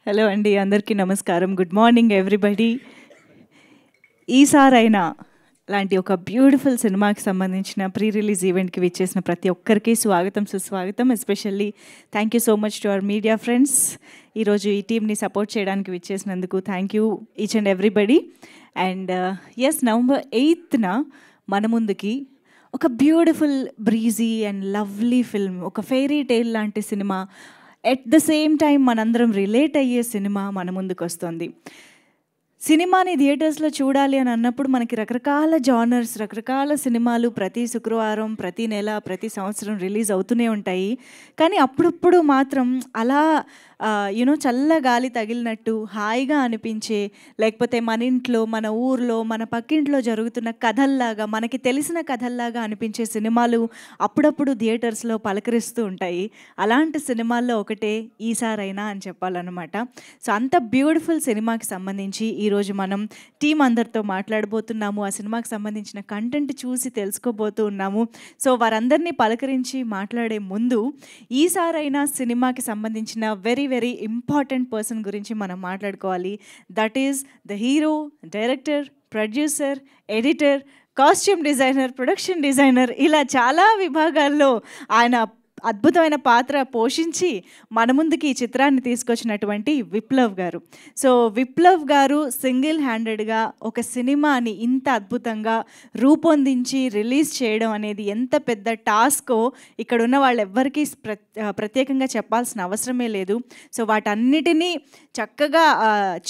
Hello అండి, అందరికీ నమస్కారం. Good morning everybody. ఈసారైనా లాంటి ఒక బ్యూటిఫుల్ సినిమాకి సంబంధించిన ప్రీ రిలీజ్ ఈవెంట్కి విచ్చేసిన ప్రతి ఒక్కరికి స్వాగతం, సుస్వాగతం. Especially thank you so much to our media friends. ఈరోజు ఈ టీమ్ని సపోర్ట్ చేయడానికి విచ్చేసినందుకు thank you each and everybody. And yes, November 8న మన ముందుకి ఒక beautiful breezy and lovely film, ఒక ఫెయిరీ టేల్ లాంటి cinema, at the same time మనందరం రిలేట్ అయ్యే సినిమా మన ముందుకు వస్తుంది. సినిమాని థియేటర్స్లో చూడాలి అని అన్నప్పుడు మనకి రకరకాల జానర్స్, రకరకాల సినిమాలు ప్రతి శుక్రవారం, ప్రతి నెల, ప్రతి సంవత్సరం రిలీజ్ అవుతూనే ఉంటాయి. కానీ అప్పుడప్పుడు మాత్రం అలా చల్ల గాలి తగిలినట్టు హాయిగా అనిపించే, లేకపోతే మన ఇంట్లో, మన ఊర్లో, మన పక్కింట్లో జరుగుతున్న కథల్లాగా, మనకి తెలిసిన కథల్లాగా అనిపించే సినిమాలు అప్పుడప్పుడు థియేటర్స్లో పలకరిస్తూ ఉంటాయి. అలాంటి సినిమాల్లో ఒకటే ఈసారైనా అని చెప్పాలన్నమాట. సో అంత బ్యూటిఫుల్ సినిమాకి సంబంధించి ఈరోజు మనం టీం అందరితో మాట్లాడబోతున్నాము. ఆ సినిమాకి సంబంధించిన కంటెంట్ చూసి తెలుసుకోబోతూ ఉన్నాము. సో వారందరినీ పలకరించి మాట్లాడే ముందు ఈసారైనా సినిమాకి సంబంధించిన వెరీ వెరీ ఇంపార్టెంట్ పర్సన్ గురించి మనం మాట్లాడుకోవాలి. That is the hero, director, producer, editor, costume designer, production designer, ఇలా చాలా విభాగాల్లో ఆయన అద్భుతమైన పాత్ర పోషించి మన ముందుకి ఈ చిత్రాన్ని తీసుకొచ్చినటువంటి విప్లవ్ గారు. సో విప్లవ్ గారు సింగిల్ హ్యాండెడ్గా ఒక సినిమాని ఇంత అద్భుతంగా రూపొందించి రిలీజ్ చేయడం అనేది ఎంత పెద్ద టాస్కో ఇక్కడ ఉన్న వాళ్ళు ఎవ్వరికీ ప్రత్యేకంగా చెప్పాల్సిన అవసరమే లేదు. సో వాటన్నిటినీ చక్కగా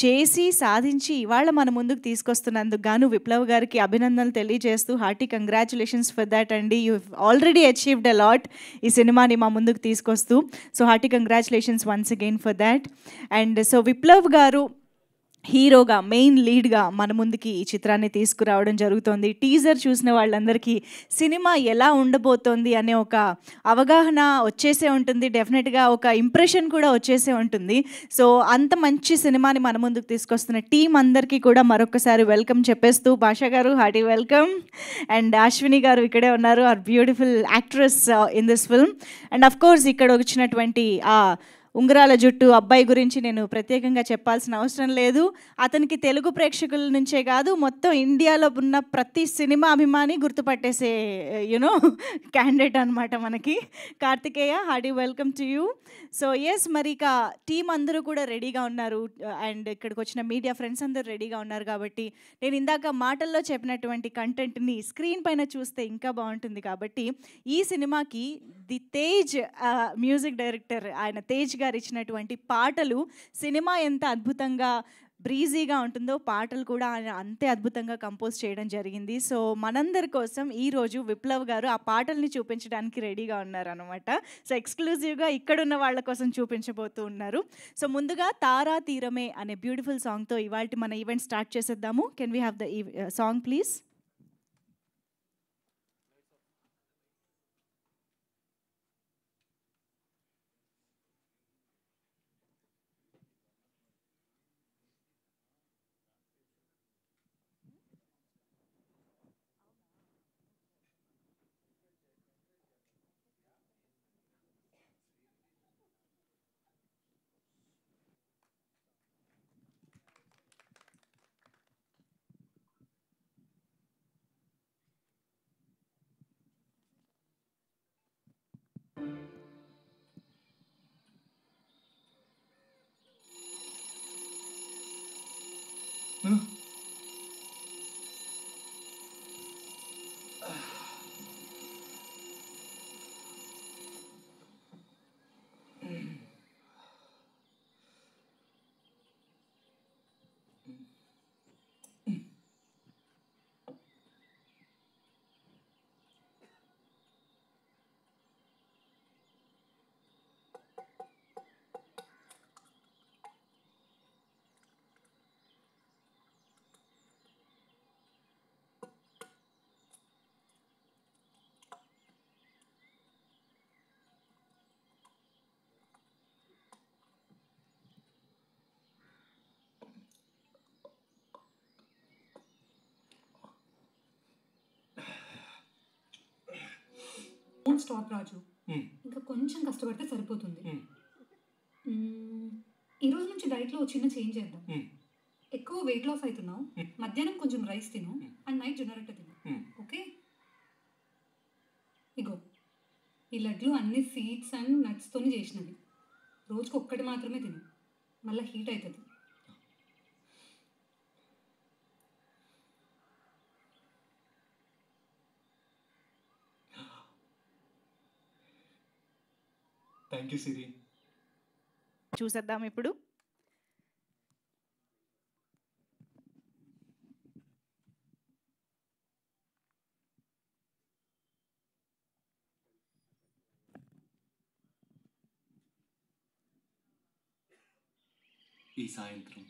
చేసి సాధించి ఇవాళ మన ముందుకు తీసుకొస్తున్నందుకు గాను విప్లవ్ గారికి అభినందనలు తెలియజేస్తూ హార్టీ కంగ్రాచులేషన్స్ ఫర్ దాట్ అండి. You already achieved a lot ఈ సినిమాని మా ముందుకు తీసుకొస్తూ. So hearty congratulations once again for that. And so Viplav గారు హీరోగా, మెయిన్ లీడ్గా మన ముందుకి ఈ చిత్రాన్ని తీసుకురావడం జరుగుతోంది. టీజర్ చూసిన వాళ్ళందరికీ సినిమా ఎలా ఉండబోతోంది అనే ఒక అవగాహన వచ్చేసే ఉంటుంది, డెఫినెట్గా ఒక ఇంప్రెషన్ కూడా వచ్చేసే ఉంటుంది. సో అంత మంచి సినిమాని మన ముందుకు తీసుకొస్తున్న టీం అందరికీ కూడా మరొకసారి వెల్కమ్ చెప్పేస్తూ, భాషా గారు హార్టీ వెల్కమ్. అండ్ అశ్విని గారు ఇక్కడే ఉన్నారు, are beautiful actress in this film. And of course ఇక్కడ వచ్చినటువంటి ఉంగరాల జుట్టు అబ్బాయి గురించి నేను ప్రత్యేకంగా చెప్పాల్సిన అవసరం లేదు. అతనికి తెలుగు ప్రేక్షకుల నుంచే కాదు, మొత్తం ఇండియాలో ఉన్న ప్రతి సినిమా అభిమాని గుర్తుపట్టేసే క్యాండిడేట్ అనమాట మనకి. Karthikeya, hearty welcome to you. So yes, మరి ఇక టీం అందరూ కూడా రెడీగా ఉన్నారు అండ్ ఇక్కడికి వచ్చిన మీడియా ఫ్రెండ్స్ అందరూ రెడీగా ఉన్నారు. కాబట్టి నేను ఇందాక మాటల్లో చెప్పినటువంటి కంటెంట్ని స్క్రీన్ పైన చూస్తే ఇంకా బాగుంటుంది. కాబట్టి ఈ సినిమాకి ది తేజ్ మ్యూజిక్ డైరెక్టర్, ఆయన తేజ్ గారు ఇచ్చినటువంటి పాటలు, సినిమా ఎంత అద్భుతంగా బ్రీజీగా ఉంటుందో పాటలు కూడా ఆయన అంతే అద్భుతంగా కంపోజ్ చేయడం జరిగింది. సో మనందరి కోసం ఈరోజు విప్లవ్ గారు ఆ పాటల్ని చూపించడానికి రెడీగా ఉన్నారనమాట. సో ఎక్స్క్లూజివ్గా ఇక్కడున్న వాళ్ళ కోసం చూపించబోతూ ఉన్నారు. సో ముందుగా తారా తీరమే అనే బ్యూటిఫుల్ సాంగ్తో ఇవాళ మన ఈవెంట్ స్టార్ట్ చేసేద్దాము. Can we have the song please? Don't stop Raju. ఇంకా కొంచెం కష్టపడితే సరిపోతుంది. ఈ రోజు నుంచి డైట్లో చిన్న చేంజ్ చేద్దాం. ఎక్కువ వెయిట్ లాస్ అవుతున్నావు, మధ్యాహ్నం కొంచెం రైస్ తిను అండ్ నైట్ జొన్న తిను. ఓకే, ఇగో ఈ లడ్లు అన్ని సీడ్స్ అండ్ నట్స్తోని చేసినవి. రోజుకి ఒక్కటి మాత్రమే తిను, మళ్ళీ హీట్ అవుతుంది. Thank you Siri. చూసేద్దాం ఇప్పుడు. ఈ సాయంత్రం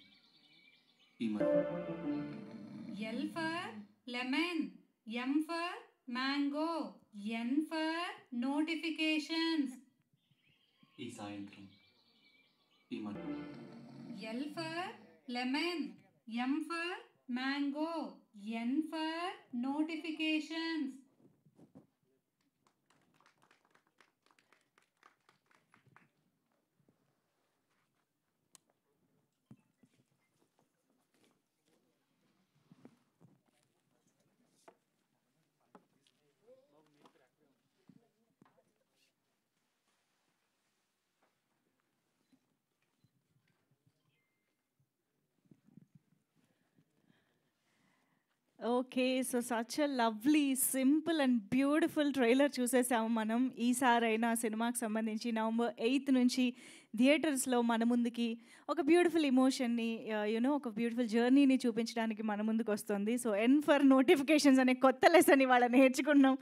L for lemon, M for mango, N for notifications. ఈ సాయంత్రం L for lemon, M for mango, N for notifications. Okay, so such a lovely simple and beautiful trailer చూసేసాము మనం. ఈసారైనా సినిమాకి సంబంధించి November 8th నుంచి థియేటర్స్లో మన ముందుకి ఒక బ్యూటిఫుల్ ఇమోషన్ని ఒక బ్యూటిఫుల్ జర్నీని చూపించడానికి మన ముందుకు వస్తుంది. సో ఎన్ ఫర్ నోటిఫికేషన్స్ అనే కొత్త లెసన్ ఇవాళ నేర్చుకున్నాం.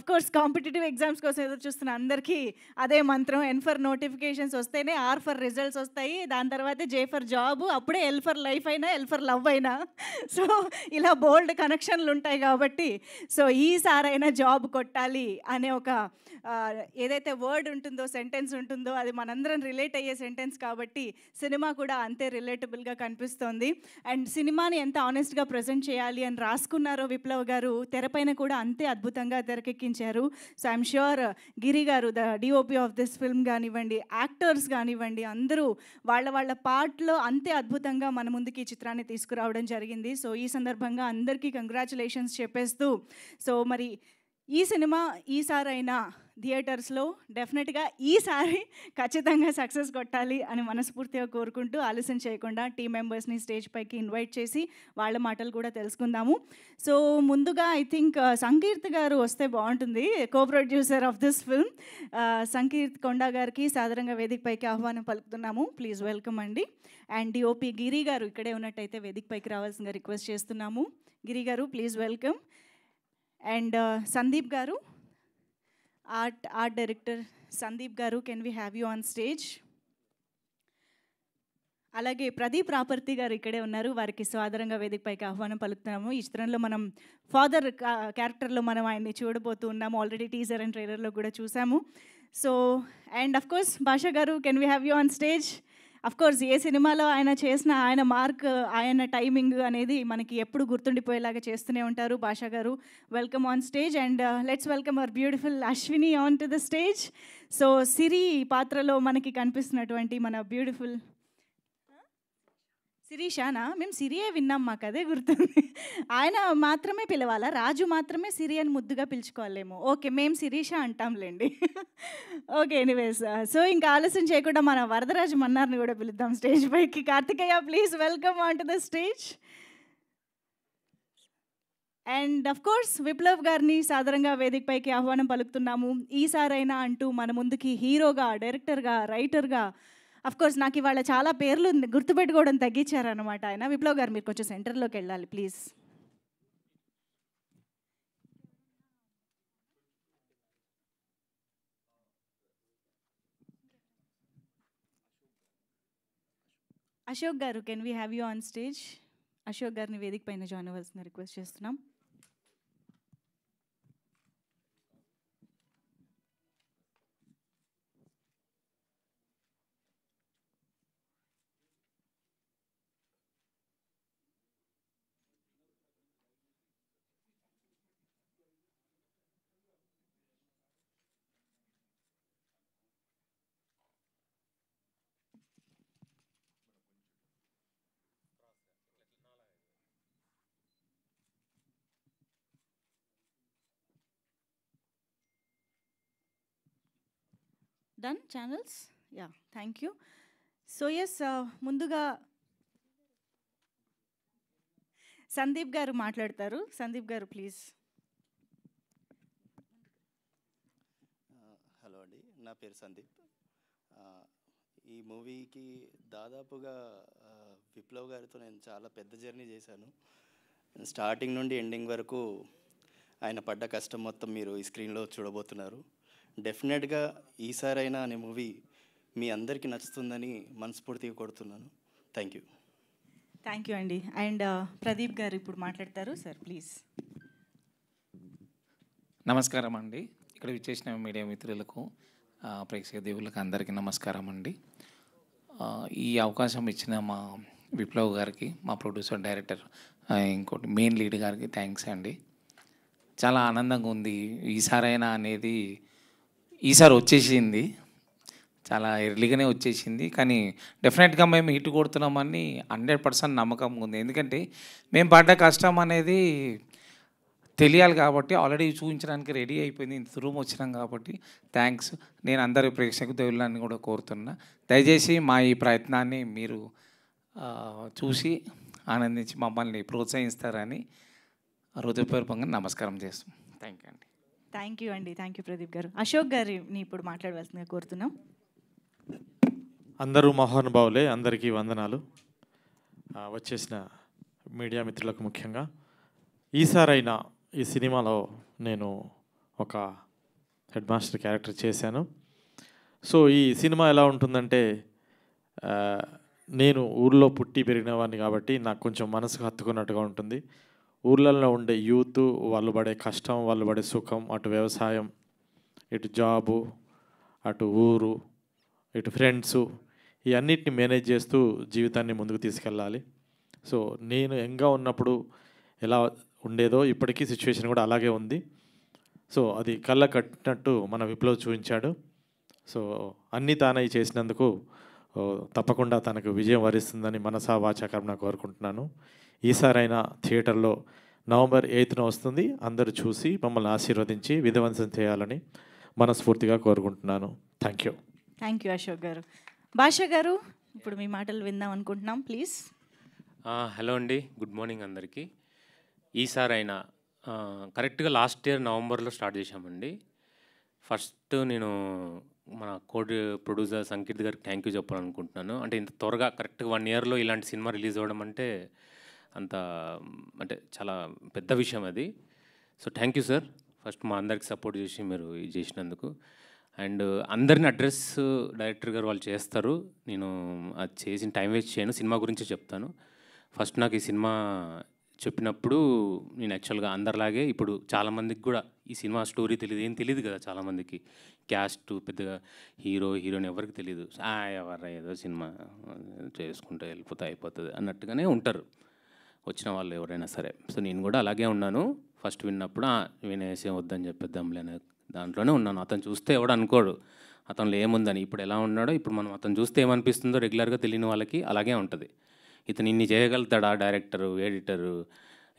కోర్స్ కాంపిటేటివ్ ఎగ్జామ్స్ కోసం ఎదురు చూస్తున్న అందరికీ అదే మంత్రం. ఎన్ ఫర్ నోటిఫికేషన్స్ వస్తేనే ఆర్ ఫర్ రిజల్ట్స్ వస్తాయి, దాని తర్వాత జే ఫర్ జాబ్, అప్పుడే ఎల్ ఫర్ లైఫ్ అయినా ఎల్ ఫర్ లవ్ అయినా. సో ఇలా బోల్డ్ కనెక్షన్లు ఉంటాయి కాబట్టి సో ఈసారైనా జాబ్ కొట్టాలి అనే ఒక ఏదైతే వర్డ్ ఉంటుందో, సెంటెన్స్ ఉంటుందో, అది మనందరం రిలేట్ అయ్యే సెంటెన్స్ కాబట్టి సినిమా కూడా అంతే రిలేటబుల్గా కనిపిస్తోంది. అండ్ సినిమాని ఎంత ఆనెస్ట్గా ప్రజెంట్ చేయాలి అని రాసుకున్నారో విప్లవ్ గారు, తెరపైన కూడా అంతే అద్భుతంగా తెరకెక్కించారు. సో ఐఎమ్ ష్యూర్ గిరి గారు, the DOP of this film కానివ్వండి, యాక్టర్స్ కానివ్వండి, అందరూ వాళ్ళ పార్ట్లో అంతే అద్భుతంగా మన ముందుకి ఈ చిత్రాన్ని తీసుకురావడం జరిగింది. సో ఈ సందర్భంగా అందరికీ కంగ్రాచులేషన్స్ చెప్పేస్తూ, సో మరి ఈ సినిమా ఈసారైనా థియేటర్స్లో డెఫినెట్గా ఈసారి ఖచ్చితంగా సక్సెస్ కొట్టాలి అని మనస్ఫూర్తిగా కోరుకుంటూ ఆలస్యం చేయకుండా టీం మెంబర్స్ని స్టేజ్ పైకి ఇన్వైట్ చేసి వాళ్ళ మాటలు కూడా తెలుసుకుందాము. సో ముందుగా ఐ థింక్ సంకీర్త్ గారు వస్తే బాగుంటుంది, co producer of this film. Sankeerth Konda గారికి సాధారణంగా వేదిక పైకి ఆహ్వానం పలుకుతున్నాము. ప్లీజ్ వెల్కమ్ అండి. అండ్ డిఓపి గిరి గారు ఇక్కడే ఉన్నట్టయితే వేదిక పైకి రావాల్సిందిగా రిక్వెస్ట్ చేస్తున్నాము. గిరి గారు ప్లీజ్ వెల్కమ్. అండ్ సందీప్ గారు, ఆర్ట్ డైరెక్టర్ సందీప్ గారు, can we have you on stage. అలాగే ప్రదీప్ రాపర్తి గారు ఇక్కడే ఉన్నారు, వారికి సాదరంగా వేదిక పైకి ఆహ్వానం పలుకుతున్నాము. ఈ చిత్రంలో మనం ఫాదర్ క్యారెక్టర్లో మనం ఆయన్ని చూడబోతూ ఉన్నాము. ఆల్రెడీ టీజర్ అండ్ ట్రైలర్లో కూడా చూసాము. So and of course Bhasha garu, can we have you on stage. Course ఏ సినిమాలో ఆయన చేసిన ఆయన మార్క్, ఆయన టైమింగ్ అనేది మనకి ఎప్పుడు గుర్తుండిపోయేలాగా చేస్తూనే ఉంటారు. Bhasha garu welcome on stage. And let's welcome our beautiful Ashwini on to the stage. So Siri పాత్రలో మనకి కనిపిస్తున్నటువంటి మన బ్యూటిఫుల్ శిరీషానా, మేము సిరియే విన్నాం, మాకు అదే గుర్తుంది. ఆయన మాత్రమే పిలవాలా, రాజు మాత్రమే సిరి అని ముద్దుగా పిలుచుకోవాలేమో. ఓకే, మేము శిరీష అంటాంలేండి. ఓకే, ఎనీవేస్, సో ఇంకా ఆలస్యం చేయకుండా మన వరదరాజు మన్నార్ని కూడా పిలుద్దాం స్టేజ్ పైకి. Karthikeya please welcome on to the stage. And of course Viplav గారిని సాదరంగా వేదిక పైకి ఆహ్వానం పలుకుతున్నాము. ఈసారైనా అంటూ మన ముందుకి హీరోగా, డైరెక్టర్గా, రైటర్గా, కోర్స్ నాకు ఇవాళ చాలా పేర్లు గుర్తుపెట్టుకోవడం తగ్గించారనమాట ఆయన. విప్లవ్ గారు మీరు కొంచెం సెంటర్లోకి వెళ్ళాలి ప్లీజ్. అశోక్ గారు, can we have you on stage. Ashok గారిని వేదిక పైన జాయిన్ అవ్వాల్సిన రిక్వెస్ట్ చేస్తున్నాం. Done channels? Yeah, thank you. So yes, ముందుగా సందీప్ గారు మాట్లాడతారు. సందీప్ గారు ప్లీజ్. హలో అండి, నా పేరు సందీప్. ఈ మూవీకి దాదాపుగా విప్లవ్ గారితో నేను చాలా పెద్ద జర్నీ చేశాను. స్టార్టింగ్ నుండి ఎండింగ్ వరకు ఆయన పడ్డ కష్టం మొత్తం మీరు ఈ స్క్రీన్లో చూడబోతున్నారు. డెఫినెట్గా ఈసారైనా అనే మూవీ మీ అందరికీ నచ్చుతుందని మనస్ఫూర్తిగా కొడుతున్నాను. Thank you. థ్యాంక్ యూ అండి. అండ్ ప్రదీప్ గారు ఇప్పుడు మాట్లాడతారు. Sir please. నమస్కారం అండి. ఇక్కడ విచ్చేసిన మీడియా మిత్రులకు, ప్రేక్షక దేవుళ్ళకి అందరికీ నమస్కారం అండి. ఈ అవకాశం ఇచ్చిన మా విప్లవ్ గారికి, మా ప్రొడ్యూసర్ డైరెక్టర్, ఇంకోటి మెయిన్ లీడ్ గారికి థ్యాంక్స్ అండి. చాలా ఆనందంగా ఉంది. ఈసారైనా అనేది ఈసారి వచ్చేసింది, చాలా ఎర్లీగానే వచ్చేసింది. కానీ డెఫినెట్గా మేము హిట్ కొడుతున్నామని 100% నమ్మకం ఉంది. ఎందుకంటే మేము పడ్డ కష్టం అనేది తెలియాలి కాబట్టి ఆల్రెడీ చూపించడానికి రెడీ అయిపోయింది. ఇంత దూరం వచ్చినాం కాబట్టి థ్యాంక్స్. నేను అందరి ప్రేక్షక దేవుళ్ళని కూడా కోరుతున్నా, దయచేసి మా ఈ ప్రయత్నాన్ని మీరు చూసి ఆనందించి మమ్మల్ని ప్రోత్సహిస్తారని హృదయపూర్వకంగా నమస్కారం చేస్తాం. థ్యాంక్ యూ అండి. థ్యాంక్ యూ అండి. థ్యాంక్ యూ ప్రదీప్ గారు. అశోక్ గారిని ఇప్పుడు మాట్లాడవలసిందిగా కోరుతున్నాం. అందరూ మహానుభావులే, అందరికీ వందనాలు. వచ్చేసిన మీడియా మిత్రులకు ముఖ్యంగా, ఈసారైనా ఈ సినిమాలో నేను ఒక హెడ్ మాస్టర్ క్యారెక్టర్ చేశాను. సో ఈ సినిమా ఎలా ఉంటుందంటే, నేను ఊళ్ళో పుట్టి పెరిగిన వాడిని కాబట్టి నాకు కొంచెం మనసుకు హత్తుకున్నట్టుగా ఉంటుంది. ఊర్లలో ఉండే యూత్, వాళ్ళు పడే కష్టం, వాళ్ళు పడే సుఖం, అటు వ్యవసాయం, ఇటు జాబు, అటు ఊరు, ఇటు ఫ్రెండ్సు, ఈ అన్నిటిని మేనేజ్ చేస్తూ జీవితాన్ని ముందుకు తీసుకెళ్ళాలి. సో నేను యంగ్గా ఉన్నప్పుడు ఎలా ఉండేదో ఇప్పటికీ సిచ్యువేషన్ కూడా అలాగే ఉంది. సో అది కళ్ళ కట్టినట్టు మన విప్లవ్ చూపించాడు. సో అన్నీ తానై చేసినందుకు తప్పకుండా తనకు విజయం వరిస్తుందని మనసా వాచా కర్మణ కోరుకుంటున్నాను. ఈసారైనా థియేటర్లో November 8న వస్తుంది. అందరూ చూసి మమ్మల్ని ఆశీర్వదించి విధ్వంసం చేయాలని మనస్ఫూర్తిగా కోరుకుంటున్నాను. Thank you. Thank you Ashok garu. భాష గారు, ఇప్పుడు మీ మాటలు విందాం అనుకుంటున్నాం, ప్లీజ్. హలో అండి, గుడ్ మార్నింగ్ అందరికీ. ఈసారైనా కరెక్ట్గా లాస్ట్ ఇయర్ నవంబర్లో స్టార్ట్ చేశామండి. ఫస్ట్ నేను మన ప్రొడ్యూసర్ సంకీర్త్ గారికి థ్యాంక్ యూ చెప్పాలనుకుంటున్నాను. అంటే ఇంత త్వరగా కరెక్ట్గా 1 ఇయర్లో ఇలాంటి సినిమా రిలీజ్ అవ్వడం అంటే చాలా పెద్ద విషయం అది. So thank you sir, first మా అందరికి సపోర్ట్ చేసి మీరు ఇది చేసినందుకు. అండ్ అందరిని అడ్రస్ డైరెక్టర్ గారు వాళ్ళు చేస్తారు, నేను అది చేసిన టైం వేస్ట్ చేయను, సినిమా గురించే చెప్తాను. ఫస్ట్ నాకు ఈ సినిమా చెప్పినప్పుడు నేను యాక్చువల్గా అందరిలాగే ఇప్పుడు చాలామందికి కూడా ఈ సినిమా స్టోరీ తెలియదు, ఏం తెలియదు కదా చాలామందికి. క్యాస్ట్ పెద్దగా హీరో హీరోయిన్ ఎవరికి తెలియదు. ఎవరు ఏదో సినిమా చేసుకుంటే వెళ్ళిపోతే అయిపోతుంది అన్నట్టుగానే ఉంటారు వచ్చిన వాళ్ళు ఎవరైనా సరే. సో నేను కూడా అలాగే ఉన్నాను. ఫస్ట్ విన్నప్పుడు వినేసే వద్దని చెప్పేద్దాంలే అనే దాంట్లోనే ఉన్నాను. అతను చూస్తే ఎవడు అనుకోడు అతనిలో ఏముందని. ఇప్పుడు ఎలా ఉన్నాడో ఇప్పుడు మనం అతను చూస్తే ఏమనిపిస్తుందో రెగ్యులర్గా తెలియని వాళ్ళకి అలాగే ఉంటుంది. ఇతను ఇన్ని చేయగలుగుతాడా డైరెక్టరు, ఎడిటరు,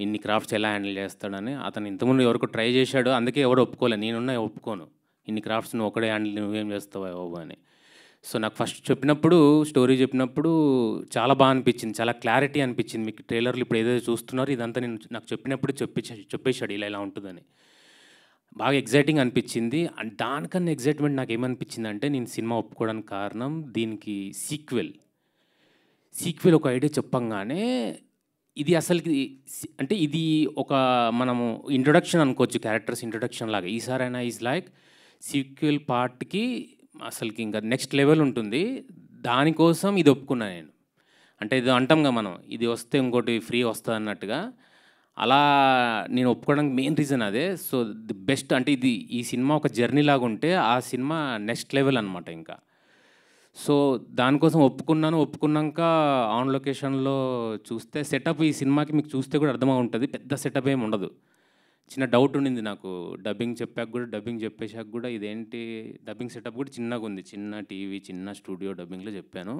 ఇన్ని క్రాఫ్ట్స్ ఎలా హ్యాండిల్ చేస్తాడని. అతను ఇంతకుముందు ఎవరికో ట్రై చేశాడు, అందుకే ఎవరు ఒప్పుకోలే. నేనున్నా ఒప్పుకోను, ఇన్ని క్రాఫ్ట్స్ నువ్వు ఒకడే హ్యాండిల్ నువ్వేం చేస్తావు అని. సో నాకు ఫస్ట్ చెప్పినప్పుడు, స్టోరీ చెప్పినప్పుడు చాలా బాగా అనిపించింది, చాలా క్లారిటీ అనిపించింది. మీకు ట్రైలర్లు ఇప్పుడు ఏదైతే చూస్తున్నారో ఇదంతా నేను నాకు చెప్పినప్పుడు చెప్పేశాడు ఇలా ఉంటుందని. బాగా ఎగ్జైటింగ్ అనిపించింది. అండ్ దానికన్నా ఎగ్జైట్మెంట్ నాకు ఏమనిపించింది అంటే, నేను సినిమా ఒప్పుకోవడానికి కారణం దీనికి సీక్వెల్ ఒక ఐడియా చెప్పంగానే ఇది అసలుకి అంటే ఇది ఒక మనము ఇంట్రొడక్షన్ అనుకోవచ్చు, క్యారెక్టర్స్ ఇంట్రొడక్షన్ లాగా. ఈసారైనా ఈజ్ లైక్ సీక్వెల్ పార్ట్కి అసలుకి ఇంకా నెక్స్ట్ లెవెల్ ఉంటుంది. దానికోసం ఇది ఒప్పుకున్నా నేను. అంటే ఇది అంటాంగా మనం, ఇది వస్తే ఇంకోటి ఫ్రీ వస్తుంది అన్నట్టుగా. అలా నేను ఒప్పుకోవడానికి మెయిన్ రీజన్ అదే. సో ది బెస్ట్ అంటే ఈ సినిమా ఒక జర్నీ లాగా ఉంటే ఆ సినిమా నెక్స్ట్ లెవెల్ అనమాట ఇంకా. సో దానికోసం ఒప్పుకున్నాక ఆన్ లొకేషన్లో చూస్తే సెటప్ ఈ సినిమాకి మీకు చూస్తే కూడా అర్థమై ఉంటుంది, పెద్ద సెటప్ ఏమి ఉండదు. చిన్న డౌట్ ఉండింది నాకు డబ్బింగ్ చెప్పేశాక కూడా ఇదేంటి డబ్బింగ్ సెటప్ కూడా చిన్నగా ఉంది, చిన్న టీవీ చిన్న స్టూడియో డబ్బింగ్లో చెప్పాను.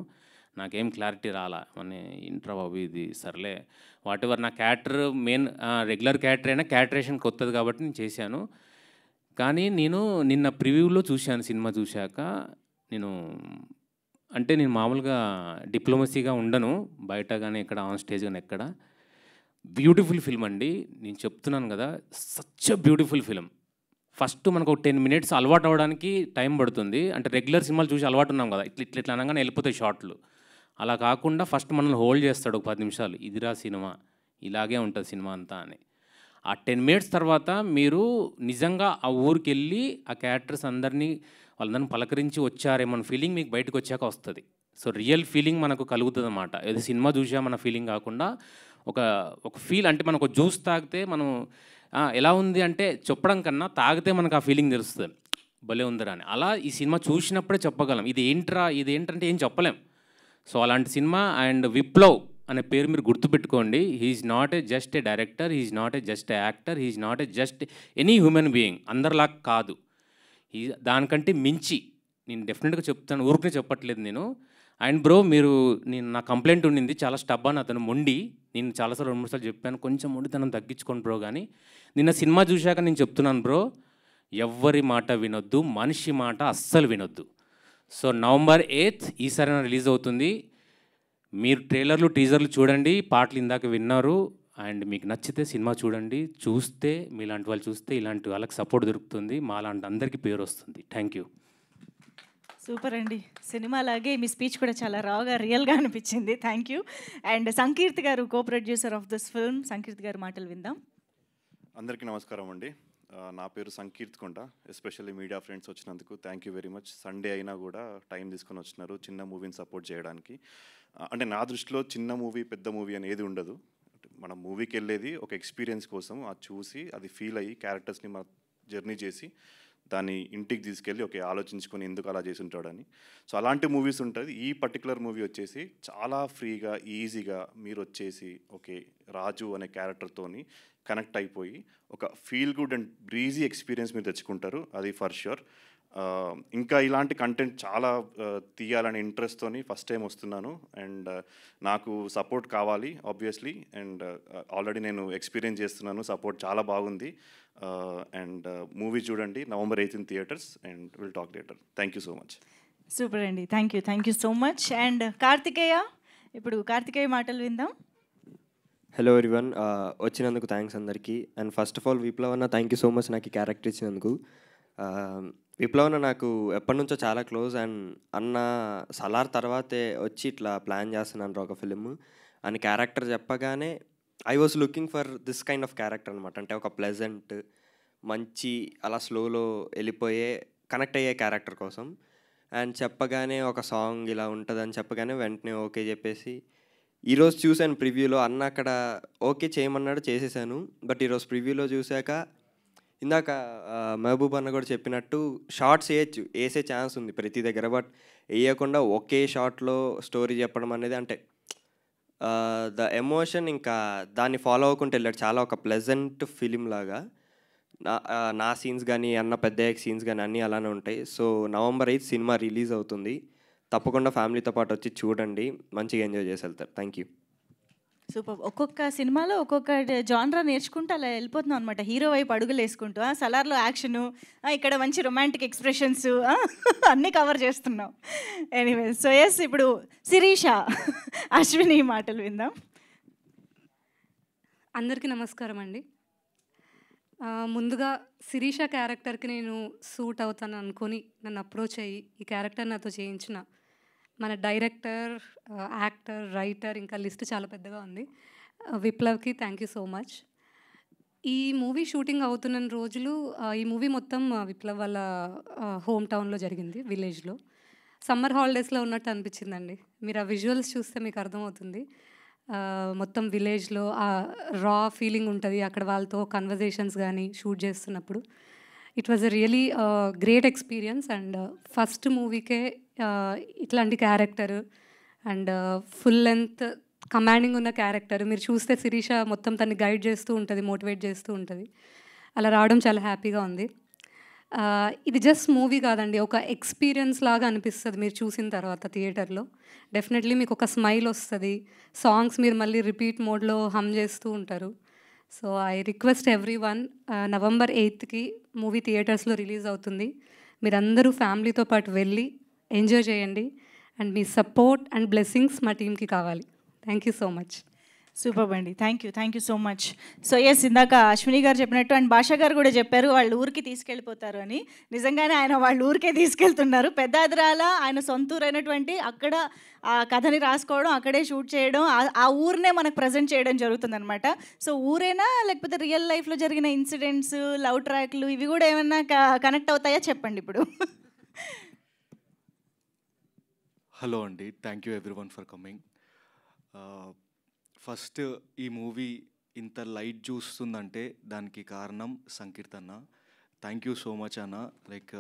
నాకేం క్లారిటీ రాలా, మన ఇంట్రా బాబు ఇది సర్లే వాట్ ఎవర్. నా క్యారెక్టర్ మెయిన్ రెగ్యులర్ క్యారెక్టర్ అయినా క్యారెక్టరేషన్ కొత్తది కాబట్టి నేను చేశాను. కానీ నేను నిన్న ప్రివ్యూలో చూశాను, సినిమా చూశాక నేను అంటే నేను మామూలుగా డిప్లొమసీగా ఉండను బయట కానీ ఎక్కడ ఆన్ స్టేజ్ కానీ ఎక్కడ. బ్యూటిఫుల్ ఫిల్మ్ అండి, నేను చెప్తున్నాను కదా, సచ్ బ్యూటిఫుల్ ఫిల్మ్. ఫస్ట్ మనకు ఒక 10 minutes అలవాటు అవ్వడానికి టైం పడుతుంది. అంటే రెగ్యులర్ సినిమాలు చూసి అలవాటు ఉన్నాం కదా, ఇట్లా అనగానే వెళ్ళిపోతాయి షార్ట్లు. అలా కాకుండా ఫస్ట్ మనల్ని హోల్డ్ చేస్తాడు ఒక 10 నిమిషాలు, ఇదిరా సినిమా, ఇలాగే ఉంటుంది సినిమా అంతా అని. ఆ 10 minutes తర్వాత మీరు నిజంగా ఆ ఊరికి వెళ్ళి ఆ క్యారెక్టర్స్ అందరినీ వాళ్ళందరినీ పలకరించి వచ్చారేమన్న ఫీలింగ్ మీకు బయటకు వచ్చాక వస్తుంది. సో రియల్ ఫీలింగ్ మనకు కలుగుతుంది అన్నమాట. ఏదో సినిమా చూసామన్న ఫీలింగ్ కాకుండా ఒక ఫీల్. అంటే మనకు జ్యూస్ తాగితే మనం ఎలా ఉంది అంటే చెప్పడం కన్నా తాగితే మనకు ఆ ఫీలింగ్ తెలుస్తుంది, భలే ఉందిరా అని. అలా ఈ సినిమా చూసినప్పుడే చెప్పగలం ఇది ఏంటంటే ఏం చెప్పలేం. సో అలాంటి సినిమా. అండ్ విప్లవ్ అనే పేరు మీరు గుర్తుపెట్టుకోండి. He's not a just a director, he's not a just a actor, he's not a just any human being. అందరిలాగా కాదు, దానికంటే మించి. నేను డెఫినెట్గా చెప్తాను, ఊరికే చెప్పట్లేదు నేను. అండ్ బ్రో, నా కంప్లైంట్ ఉండింది, చాలా స్టబ్బన్ అతను, మొండి. నేను చాలాసార్లు 2-3 సార్లు చెప్పాను, కొంచెం మొండితనం తగ్గించుకోండి బ్రో. కానీ నిన్న సినిమా చూశాక నేను చెప్తున్నాను బ్రో, ఎవ్వరి మాట వినొద్దు, మనిషి మాట అస్సలు వినొద్దు. సో November 8th ఈసారి రిలీజ్ అవుతుంది. మీరు ట్రైలర్లు టీజర్లు చూడండి, పాటలు ఇందాక విన్నారు. అండ్ మీకు నచ్చితే సినిమా చూడండి. చూస్తే మీలాంటి వాళ్ళు చూస్తే ఇలాంటి వాళ్ళకి సపోర్ట్ దొరుకుతుంది, మాలాంటి అందరికీ పేరు వస్తుంది. Thank you. సూపర్ అండి. సినిమా లాగే మీ స్పీచ్ కూడా చాలా రాగా రియల్గా అనిపించింది. Thank you. And Sankeerthi garu, co producer of this film, Sankeerthi garu మాటలు విందాం. అందరికీ నమస్కారం అండి. నా పేరు సంకీర్తి కొండ. ఎస్పెషల్లీ మీడియా ఫ్రెండ్స్ వచ్చినందుకు thank you very much. Sunday అయినా కూడా టైం తీసుకొని వచ్చినారు చిన్న మూవీని సపోర్ట్ చేయడానికి. అంటే నా దృష్టిలో చిన్న మూవీ పెద్ద మూవీ అనేది ఉండదు. మనం మూవీకి వెళ్ళేది ఒక ఎక్స్పీరియన్స్ కోసం, అది చూసి అది ఫీల్ అయ్యి క్యారెక్టర్స్ని మన జర్నీ చేసి దాన్ని ఇంటికి తీసుకెళ్ళి ఓకే ఆలోచించుకొని ఎందుకు అలా చేసి ఉంటాడని. సో అలాంటి మూవీస్ ఉంటుంది. ఈ పర్టికులర్ మూవీ వచ్చేసి చాలా ఫ్రీగా ఈజీగా మీరు వచ్చేసి ఓకే రాజు అనే క్యారెక్టర్తోని కనెక్ట్ అయిపోయి ఒక feel good and breezy experience మీరు తెచ్చుకుంటారు, అది ఫర్ ష్యూర్. ఇంకా ఇలాంటి కంటెంట్ చాలా తీయాలనే ఇంట్రెస్ట్తోని ఫస్ట్ టైం వస్తున్నాను. అండ్ నాకు సపోర్ట్ కావాలి ఆబ్వియస్లీ. అండ్ ఆల్రెడీ నేను ఎక్స్పీరియన్స్ చేస్తున్నాను, సపోర్ట్ చాలా బాగుంది. అండ్ మూవీ చూడండి November 8th in theaters and we'll talk later. Thank you so much. Super అండి. Thank you so much. And Karthikeya, ఇప్పుడు కార్తికేయ మాటలు విందాం. హలో ఎవ్రీవన్, వచ్చినందుకు థ్యాంక్స్ అందరికీ. And first of all Viplav అన్న థ్యాంక్ యూ సో మచ్ నాకు ఈ క్యారెక్టర్ ఇచ్చినందుకు. విప్లవ్ అన్న నాకు ఎప్పటి నుంచో చాలా క్లోజ్. అండ్ అన్న సలార్ తర్వాతే వచ్చి ఇట్లా ప్లాన్ చేస్తున్నాను ఒక ఫిలిం అని క్యారెక్టర్ చెప్పగానే I was looking for this kind of character అనమాట. అంటే ఒక ప్లెజెంట్ మంచి అలా స్లోలో వెళ్ళిపోయే కనెక్ట్ అయ్యే క్యారెక్టర్ కోసం. అండ్ చెప్పగానే ఒక సాంగ్ ఇలా ఉంటుందని చెప్పగానే వెంటనే ఓకే చెప్పేసి ఈరోజు చూశాను ప్రివ్యూలో. అన్న అక్కడ ఓకే చేయమన్నాడు, చేసేసాను. బట్ ఈరోజు ప్రివ్యూలో చూశాక ఇందాక మహబూబ్ అన్న కూడా చెప్పినట్టు షార్ట్స్ వేసే ఛాన్స్ ఉంది ప్రతి దగ్గర. బట్ వేయకుండా ఒకే షార్ట్లో స్టోరీ చెప్పడం అనేది అంటే ద ఎమోషన్ ఇంకా దాన్ని ఫాలో అవ్వకుంటూ వెళ్ళాడు. చాలా ఒక ప్లెజెంట్ ఫిలిం లాగా. నా సీన్స్ కానీ అన్న పెద్ద సీన్స్ కానీ అన్నీ అలానే ఉంటాయి. So November 8th cinema release అవుతుంది, తప్పకుండా ఫ్యామిలీతో పాటు వచ్చి చూడండి, మంచిగా ఎంజాయ్ చేసి వెళ్తారు. Thank you. సూపర్. ఒక్కొక్క సినిమాలో ఒక్కొక్క జాన్రా నేర్చుకుంటూ అలా వెళ్ళిపోతున్నాం అనమాట, హీరో వైపు అడుగులు వేసుకుంటూ. సలార్లో యాక్షను, ఇక్కడ మంచి రొమాంటిక్ ఎక్స్ప్రెషన్స్ అన్నీ కవర్ చేస్తున్నాం. ఎనీవే, సో ఎస్, ఇప్పుడు శిరీష, అశ్విని మాటలు విందాం. అందరికీ నమస్కారం అండి. ముందుగా శిరీష క్యారెక్టర్కి నేను సూట్ అవుతాను అనుకొని నన్ను అప్రోచ్ అయ్యి ఈ క్యారెక్టర్ నాతో చేయించిన మన డైరెక్టర్, యాక్టర్, రైటర్, ఇంకా లిస్ట్ చాలా పెద్దగా ఉంది, విప్లవ్కి థ్యాంక్ యూ సో మచ్. ఈ మూవీ షూటింగ్ అవుతున్న రోజులు ఈ మూవీ మొత్తం విప్లవ్ వాళ్ళ హోమ్ టౌన్లో జరిగింది, విలేజ్లో. సమ్మర్ హాలిడేస్లో ఉన్నట్టు అనిపించిందండి. మీరు ఆ విజువల్స్ చూస్తే మీకు అర్థమవుతుంది. మొత్తం విలేజ్లో ఆ రా ఫీలింగ్ ఉంటుంది అక్కడ వాళ్ళతో కన్వర్జేషన్స్ కానీ షూట్ చేస్తున్నప్పుడు. It was a really great experience. And first మూవీకే ఇట్లాంటి character and full length commanding ఉన్న క్యారెక్టర్ మీరు చూస్తే శిరీష మొత్తం తన్ని గైడ్ చేస్తూ ఉంటుంది, మోటివేట్ చేస్తూ ఉంటుంది. అలా రావడం చాలా హ్యాపీగా ఉంది. ఇది జస్ట్ మూవీ కాదండి, ఒక ఎక్స్పీరియన్స్ లాగా అనిపిస్తుంది మీరు చూసిన తర్వాత థియేటర్లో. డెఫినెట్లీ మీకు ఒక స్మైల్ వస్తుంది, సాంగ్స్ మీరు మళ్ళీ రిపీట్ మోడ్లో హమ్ చేస్తూ ఉంటారు. So I request everyone, November 8th movie థియేటర్స్లో రిలీజ్ అవుతుంది. మీరందరూ ఫ్యామిలీతో పాటు వెళ్ళి ఎంజాయ్ చేయండి. అండ్ మీ సపోర్ట్ అండ్ బ్లెస్సింగ్స్ మా టీమ్కి కావాలి. Thank you so much. Super అండి. Thank you so much. So yes, ఇందాక అశ్విని గారు చెప్పినట్టు అండ్ భాషా గారు కూడా చెప్పారు వాళ్ళ ఊరికి తీసుకెళ్ళిపోతారు అని. నిజంగానే ఆయన వాళ్ళ ఊరికే తీసుకెళ్తున్నారు. పెద్దాదిరాల ఆయన సొంత ఊరు అయినటువంటి అక్కడ ఆ కథని రాసుకోవడం, అక్కడే షూట్ చేయడం, ఆ ఊరినే మనకు ప్రజెంట్ చేయడం జరుగుతుందనమాట. సో ఊరేనా లేకపోతే రియల్ లైఫ్లో జరిగిన ఇన్సిడెంట్స్, లవ్ ట్రాక్లు ఇవి కూడా ఏమన్నా కనెక్ట్ అవుతాయా చెప్పండి ఇప్పుడు. హలో అండి, thank you everyone for coming. First ఈ మూవీ ఇంత లైట్ చూస్తుందంటే దానికి కారణం సంకీర్తన్న. థ్యాంక్ యూ సో మచ్ అన్న. లైక్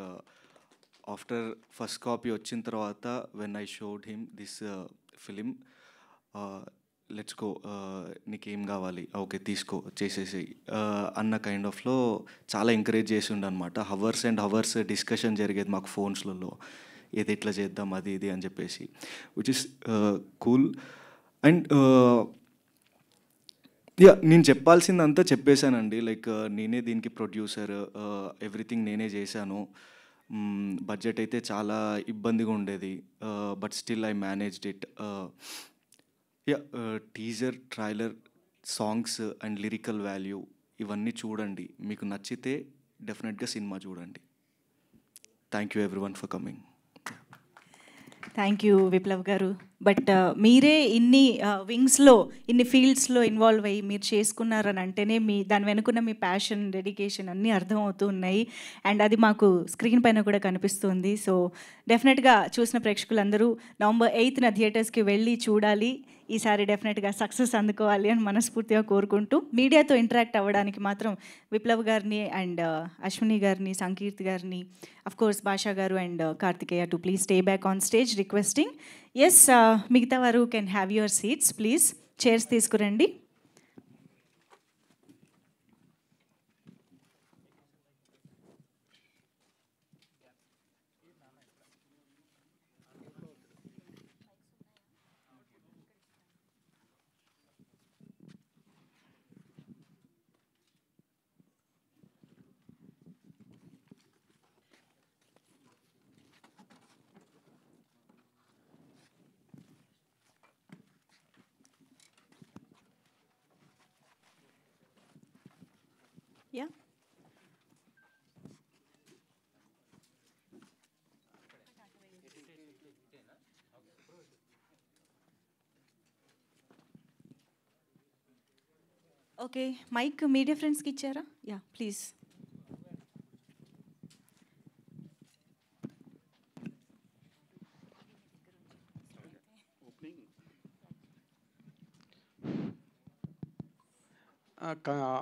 ఆఫ్టర్ ఫస్ట్ కాపీ వచ్చిన తర్వాత when I showed him this film, let's go, నీకేం కావాలి, ఓకే తీసుకో చేసేసి అన్న కైండ్ ఆఫ్లో చాలా ఎంకరేజ్ చేసి ఉండనమాట. హవర్స్ అండ్ హవర్స్ డిస్కషన్ జరిగేది మాకు ఫోన్స్లలో, ఏది ఎట్లా చేద్దాం అది ఇది అని చెప్పేసి, which is cool. And yeah, నేను చెప్పాల్సిందంతా చెప్పేశానండి. లైక్ నేనే దీనికి ప్రొడ్యూసర్, ఎవ్రీథింగ్ నేనే చేశాను. బడ్జెట్ అయితే చాలా ఇబ్బందిగా ఉండేది, but still I managed it. Yeah, teaser, trailer, songs and lyrical value ఇవన్నీ చూడండి. మీకు నచ్చితే డెఫినెట్గా సినిమా చూడండి. Thank you everyone for coming. Thank you Viplav గారు. బట్ మీరే ఇన్ని వింగ్స్లో, ఇన్ని ఫీల్డ్స్లో ఇన్వాల్వ్ అయ్యి మీరు చేసుకున్నారని అంటేనే దాని వెనుకున్న మీ ప్యాషన్, డెడికేషన్ అన్నీ అర్థమవుతూ ఉన్నాయి. అండ్ అది మాకు స్క్రీన్ పైన కూడా కనిపిస్తుంది. సో డెఫినెట్గా చూసిన ప్రేక్షకులందరూ November 8th థియేటర్స్కి వెళ్ళి చూడాలి. ఈసారి డెఫినెట్గా సక్సెస్ అందుకోవాలి అని మనస్ఫూర్తిగా కోరుకుంటూ, మీడియాతో ఇంటరాక్ట్ అవ్వడానికి మాత్రం విప్లవ్ గారిని అండ్ అశ్విని గారిని, సంకీర్తి గారిని, of course Bhasha garu and Karthikeya to please stay back on stage requesting. Yes, మిగతా వారు can have your seats please. Chairs తీసుకురండి. Yeah, okay. మైక్ మీడియా ఫ్రెండ్స్కి ఇచ్చారా? Yeah please.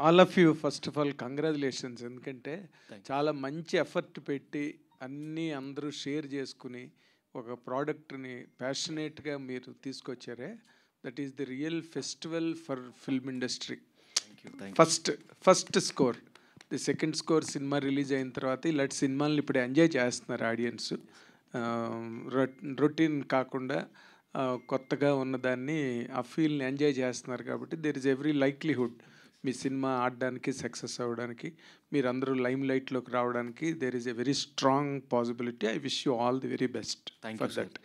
All of you first of all congratulations. ఎందుకంటే చాలా మంచి ఎఫర్ట్ పెట్టి అన్నీ అందరూ షేర్ చేసుకుని ఒక ప్రోడక్ట్ని ప్యాషనేట్గా మీరు తీసుకొచ్చారే, that is the real festival for film industry. First score, the second score cinema release అయిన తర్వాత ఇలాంటి సినిమాలను ఇప్పుడు ఎంజాయ్ చేస్తున్నారు ఆడియన్స్. రొటీన్ కాకుండా కొత్తగా ఉన్నదాన్ని ఆ ఫీల్ని ఎంజాయ్ చేస్తున్నారు. కాబట్టి there is every likelihood me cinema ఆడడానికి, సక్సెస్ అవ్వడానికి, మీరందరూ లైమ్ లైట్లోకి రావడానికి there is a very strong possibility. I wish you all the very best for that.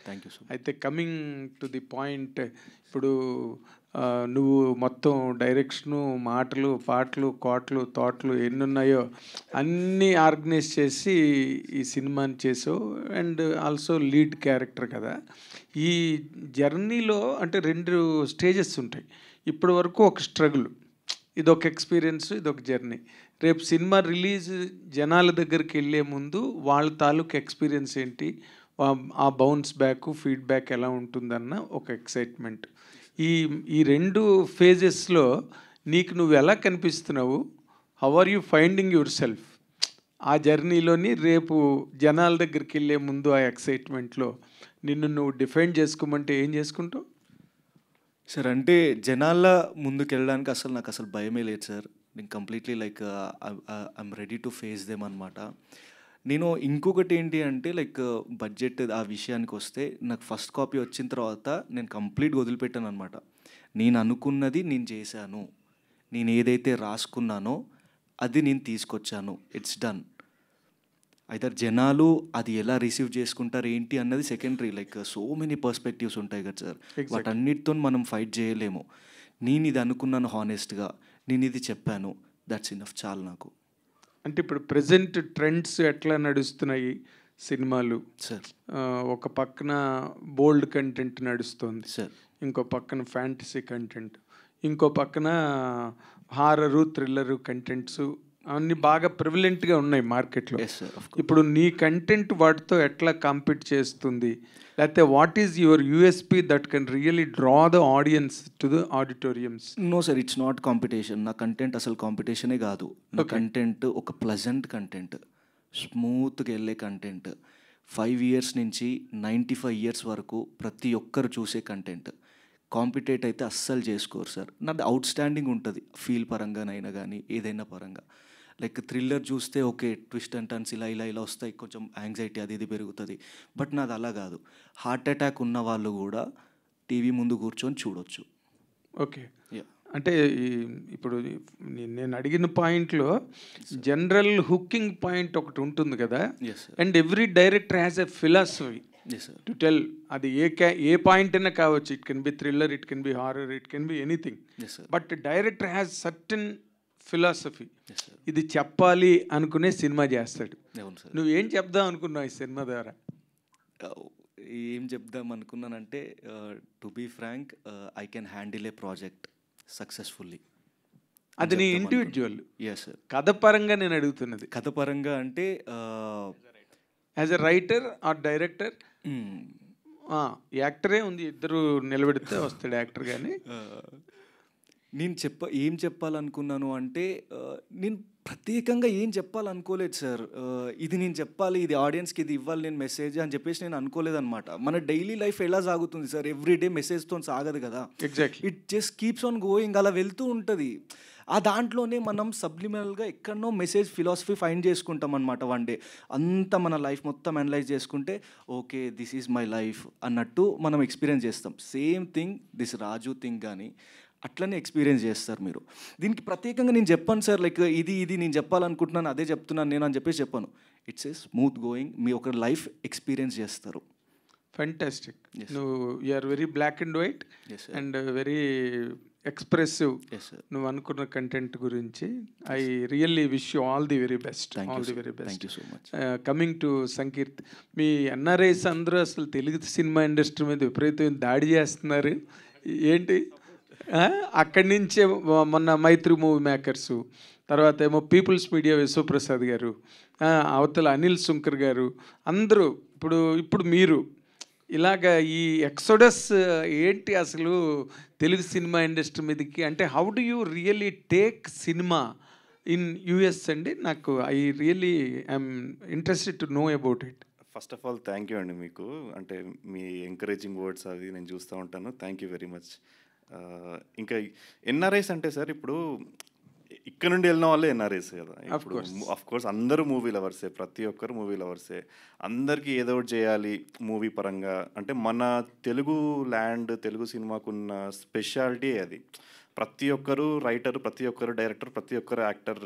అయితే కమింగ్ టు ది పాయింట్, ఇప్పుడు నువ్వు మొత్తం డైరెక్షను, మాటలు, పాటలు, కోటలు, తోటలు ఎన్నున్నాయో అన్నీ ఆర్గనైజ్ చేసి ఈ సినిమాని చేసావు. అండ్ ఆల్సో లీడ్ క్యారెక్టర్ కదా. ఈ జర్నీలో అంటే 2 స్టేజెస్ ఉంటాయి. ఇప్పటి వరకు ఒక స్ట్రగుల్, ఇదొక ఎక్స్పీరియన్స్, ఇదొక జర్నీ. రేపు సినిమా రిలీజ్ జనాల దగ్గరికి వెళ్ళే ముందు వాళ్ళ తాలూకు ఎక్స్పీరియన్స్ ఏంటి, ఆ బౌన్స్ బ్యాక్, ఫీడ్బ్యాక్ ఎలా ఉంటుందన్న ఒక ఎక్సైట్మెంట్. ఈ 2 ఫేజెస్లో నీకు నువ్వు ఎలా కనిపిస్తున్నావు? How are you finding yourself ఆ జర్నీలోని? రేపు జనాల దగ్గరికి వెళ్ళే ముందు ఆ ఎక్సైట్మెంట్లో నిన్ను నువ్వు డిఫైన్ చేసుకోమంటే ఏం చేసుకుంటావు సార్? అంటే జనాల ముందుకు వెళ్ళడానికి నాకు అసలు భయమే లేదు సార్. నేను completely like I'm ready to face them అనమాట. నేను ఇంకొకటి ఏంటి అంటే లైక్ బడ్జెట్ ఆ విషయానికి వస్తే, నాకు ఫస్ట్ కాపీ వచ్చిన తర్వాత నేను కంప్లీట్గా వదిలిపెట్టాను అనమాట. నేను అనుకున్నది నేను చేశాను, నేను ఏదైతే రాసుకున్నానో అది నేను తీసుకొచ్చాను, ఇట్స్ డన్. ఐదర్ జనాలు అది ఎలా రిసీవ్ చేసుకుంటారు ఏంటి అన్నది secondary. Like so many perspectives ఉంటాయి కదా సార్, వాటన్నిటితో మనం ఫైట్ చేయలేము. నేను ఇది అనుకున్నాను హానెస్ట్గా, నేను ఇది చెప్పాను, దట్స్ ఇనఫ్, చాలు నాకు. అంటే ఇప్పుడు ప్రజెంట్ ట్రెండ్స్ ఎట్లా నడుస్తున్నాయి సినిమాలు సార్? ఒక పక్కన బోల్డ్ కంటెంట్ నడుస్తుంది సార్, ఇంకో పక్కన ఫ్యాంటసీ కంటెంట్, ఇంకో పక్కన హారరు థ్రిల్లరు కంటెంట్స్ అన్నీ బాగా ప్రివిలెంట్గా ఉన్నాయి మార్కెట్లో. ఇప్పుడు నీ కంటెంట్ వాటితో ఎట్లా కాంపీట్ చేస్తుంది, లేకపోతే what is your USP that can really draw the audience to the auditoriums? No sir, it's not competition. నా కంటెంట్ అసలు కాంపిటీషనే కాదు. నా కంటెంట్ ఒక ప్లజెంట్ కంటెంట్, స్మూత్గా వెళ్ళే కంటెంట్, 5 years నుంచి 95 years వరకు ప్రతి ఒక్కరు చూసే కంటెంట్. కాంపిటేట్ అయితే అస్సలు చేసుకోరు సార్. నాది అవుట్ స్టాండింగ్ ఉంటుంది, ఫీల్ పరంగానైనా కానీ ఏదైనా పరంగా. లైక్ థ్రిల్లర్ చూస్తే ఓకే, ట్విస్ట్ అండ్ టర్న్స్ ఇలా ఇలా ఇలా వస్తాయి, కొంచెం యాంగ్జైటీ అది ఇది పెరుగుతుంది. బట్ నాది అలా కాదు. హార్ట్ అటాక్ ఉన్న వాళ్ళు కూడా టీవీ ముందు కూర్చొని చూడొచ్చు. ఓకే, అంటే ఇప్పుడు నేను అడిగిన పాయింట్లో జనరల్ హుకింగ్ పాయింట్ ఒకటి ఉంటుంది కదా, and every director has a philosophy to tell. అది ఏ పాయింట్ అయినా కావచ్చు, it can be thriller, it can be horror, it can be anything. But director has certain philosophy. ఇది చెప్పాలి అనుకునే సినిమా చేస్తాడు. నువ్వేం చెప్దాం అనుకున్నావు ఈ సినిమా ద్వారా? ఏం చెప్దాం అనుకున్నానంటే, to be frank, I can handle a project successfully. అది నీ ఇండివిజువల్. Yes sir. కథ పరంగా నేను అడుగుతున్నది. కథ పరంగా అంటే as a writer or director? యాక్టరే ఉంది, ఇద్దరు నిలబెడితే వస్తాడు యాక్టర్. కానీ నేను ఏం చెప్పాలనుకున్నాను అంటే, నేను ప్రత్యేకంగా ఏం చెప్పాలనుకోలేదు సార్. ఇది నేను చెప్పాలి, ఇది ఆడియన్స్కి ఇది ఇవ్వాలి నేను మెసేజ్ అని చెప్పేసి నేను అనుకోలేదన్నమాట. మన డైలీ లైఫ్ ఎలా సాగుతుంది సార్, ఎవ్రీడే మెసేజ్తో సాగదు కదా. Exactly. It just keeps on going, అలా వెళ్తూ ఉంటుంది. ఆ దాంట్లోనే మనం సబ్లిమినల్గా ఎక్కడనో మెసేజ్ ఫిలాసఫీ ఫైండ్ చేసుకుంటాం అనమాట. వన్ డే అంతా మన లైఫ్ మొత్తం అనలైజ్ చేసుకుంటే okay this is my life అన్నట్టు మనం ఎక్స్పీరియన్స్ చేస్తాం. Same thing this Raju thing కానీ అట్లనే ఎక్స్పీరియన్స్ చేస్తారు మీరు. దీనికి ప్రత్యేకంగా నేను చెప్పాను సార్, లైక్ ఇది నేను చెప్పాలనుకుంటున్నాను, అదే చెప్తున్నాను నేను అని చెప్పేసి చెప్పాను. ఇట్స్ ఏ స్మూత్ గోయింగ్, మీ ఒక లైఫ్ ఎక్స్పీరియన్స్ చేస్తారు. ఫెంటాస్టిక్. నువ్వు you're very black and white and very expressive. నువ్వు అనుకున్న కంటెంట్ గురించి I really wish you all the very best. All the very best. Coming to Sankeerth, మీ ఎన్ఆర్ఐస్ అందరూ అసలు తెలుగు సినిమా ఇండస్ట్రీ మీద విపరీతమైన దాడి చేస్తున్నారు. ఏంటి? అక్కడి నుంచే మొన్న మైత్రి మూవీ మేకర్సు, తర్వాత ఏమో పీపుల్స్ మీడియా విశ్వప్రసాద్ గారు, అవతల అనిల్ సుంకర్ గారు, అందరూ ఇప్పుడు మీరు ఇలాగా ఈ ఎక్సోడస్ ఏంటి అసలు తెలుగు సినిమా ఇండస్ట్రీ మీదకి? అంటే how do you really take cinema in US అండి? నాకు I really I'm interested to know about it. First of all thank you అండి మీకు. అంటే మీ ఎంకరేజింగ్ వర్డ్స్ అవి నేను చూస్తూ ఉంటాను. Thank you very much. ఇంకా ఎన్ఆర్ఐస్ అంటే సార్, ఇప్పుడు ఇక్కడ నుండి వెళ్ళిన వాళ్ళే ఎన్ఆర్ఐస్ కదా. ఇప్పుడు ఆఫ్ కోర్స్ అందరూ మూవీ లవర్సే, ప్రతి ఒక్కరు మూవీ లవర్సే. అందరికీ ఏదో ఒకటి చేయాలి మూవీ పరంగా. అంటే మన తెలుగు ల్యాండ్, తెలుగు సినిమాకున్న స్పెషాలిటీ అది. ప్రతి ఒక్కరు రైటర్, ప్రతి ఒక్కరు డైరెక్టర్, ప్రతి ఒక్కరు యాక్టర్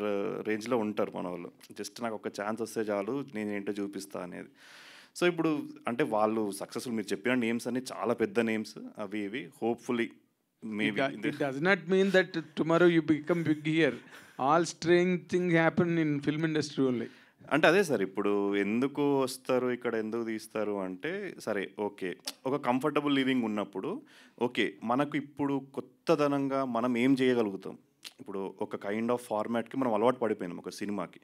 రేంజ్లో ఉంటారు మన వాళ్ళు. జస్ట్ నాకు ఒక ఛాన్స్ వస్తే చాలు, నేను ఏంటో చూపిస్తా అనేది. సో ఇప్పుడు అంటే వాళ్ళు సక్సెస్ఫుల్, మీరు చెప్పిన నేమ్స్ అన్ని చాలా పెద్ద నేమ్స్, అవి ఇవి. Hopefully maybe it does not mean that tomorrow you become big here. All strange things happen in film industry only. అంటే అదే సార్, ఇప్పుడు ఎందుకు వస్తారు ఇక్కడ, ఎందుకు తీస్తారు అంటే, సరే ఓకే ఒక కంఫర్టబుల్ లివింగ్ ఉన్నప్పుడు ఓకే మనకు ఇప్పుడు కొత్తదనంగా మనం ఏం చేయగలుగుతాం. ఇప్పుడు ఒక కైండ్ ఆఫ్ ఫార్మాట్కి మనం అలవాటు పడిపోయినాం ఒక సినిమాకి.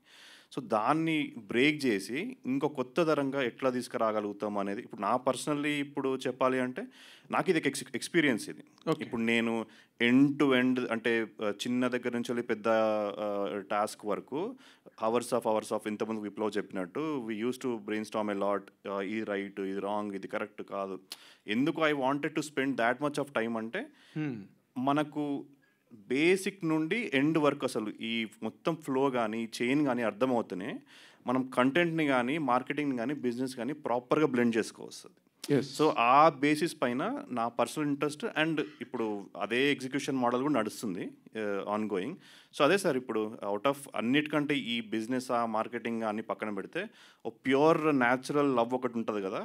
సో దాన్ని బ్రేక్ చేసి ఇంకో కొత్త తరంగా ఎట్లా తీసుకురాగలుగుతాం అనేది ఇప్పుడు నా పర్సనల్లీ ఇప్పుడు చెప్పాలి అంటే నాకు ఇది ఎక్స్పీరియన్స్ ఇది. ఇప్పుడు నేను ఎండ్ టు ఎండ్ అంటే చిన్న దగ్గర నుంచి వెళ్ళి పెద్ద టాస్క్ వరకు అవర్స్ ఆఫ్ ఇంతమంది విప్లవ్ చెప్పినట్టు we use to brain Storm a lot. ఇది రైట్, ఇది రాంగ్, ఇది కరెక్ట్ కాదు. ఎందుకు I wanted to spend that much of time అంటే మనకు బేసిక్ నుండి ఎండ్ వరకు అసలు ఈ మొత్తం ఫ్లో కానీ చైన్ కానీ అర్థమవుతూనే మనం కంటెంట్ని కానీ మార్కెటింగ్ని కానీ బిజినెస్ కానీ ప్రాపర్గా బ్లెండ్ చేసుకోవస్తుంది. సో ఆ బేసిస్ పైన నా పర్సనల్ ఇంట్రెస్ట్ అండ్ ఇప్పుడు అదే ఎగ్జిక్యూషన్ మోడల్ కూడా నడుస్తుంది ఆన్ గోయింగ్. సో అదే సార్, ఇప్పుడు అవుట్ ఆఫ్ అన్నిటికంటే ఈ బిజినెస్ మార్కెటింగ్ అన్ని పక్కన పెడితే ఒక ప్యూర్ న్యాచురల్ లవ్ ఒకటి ఉంటుంది కదా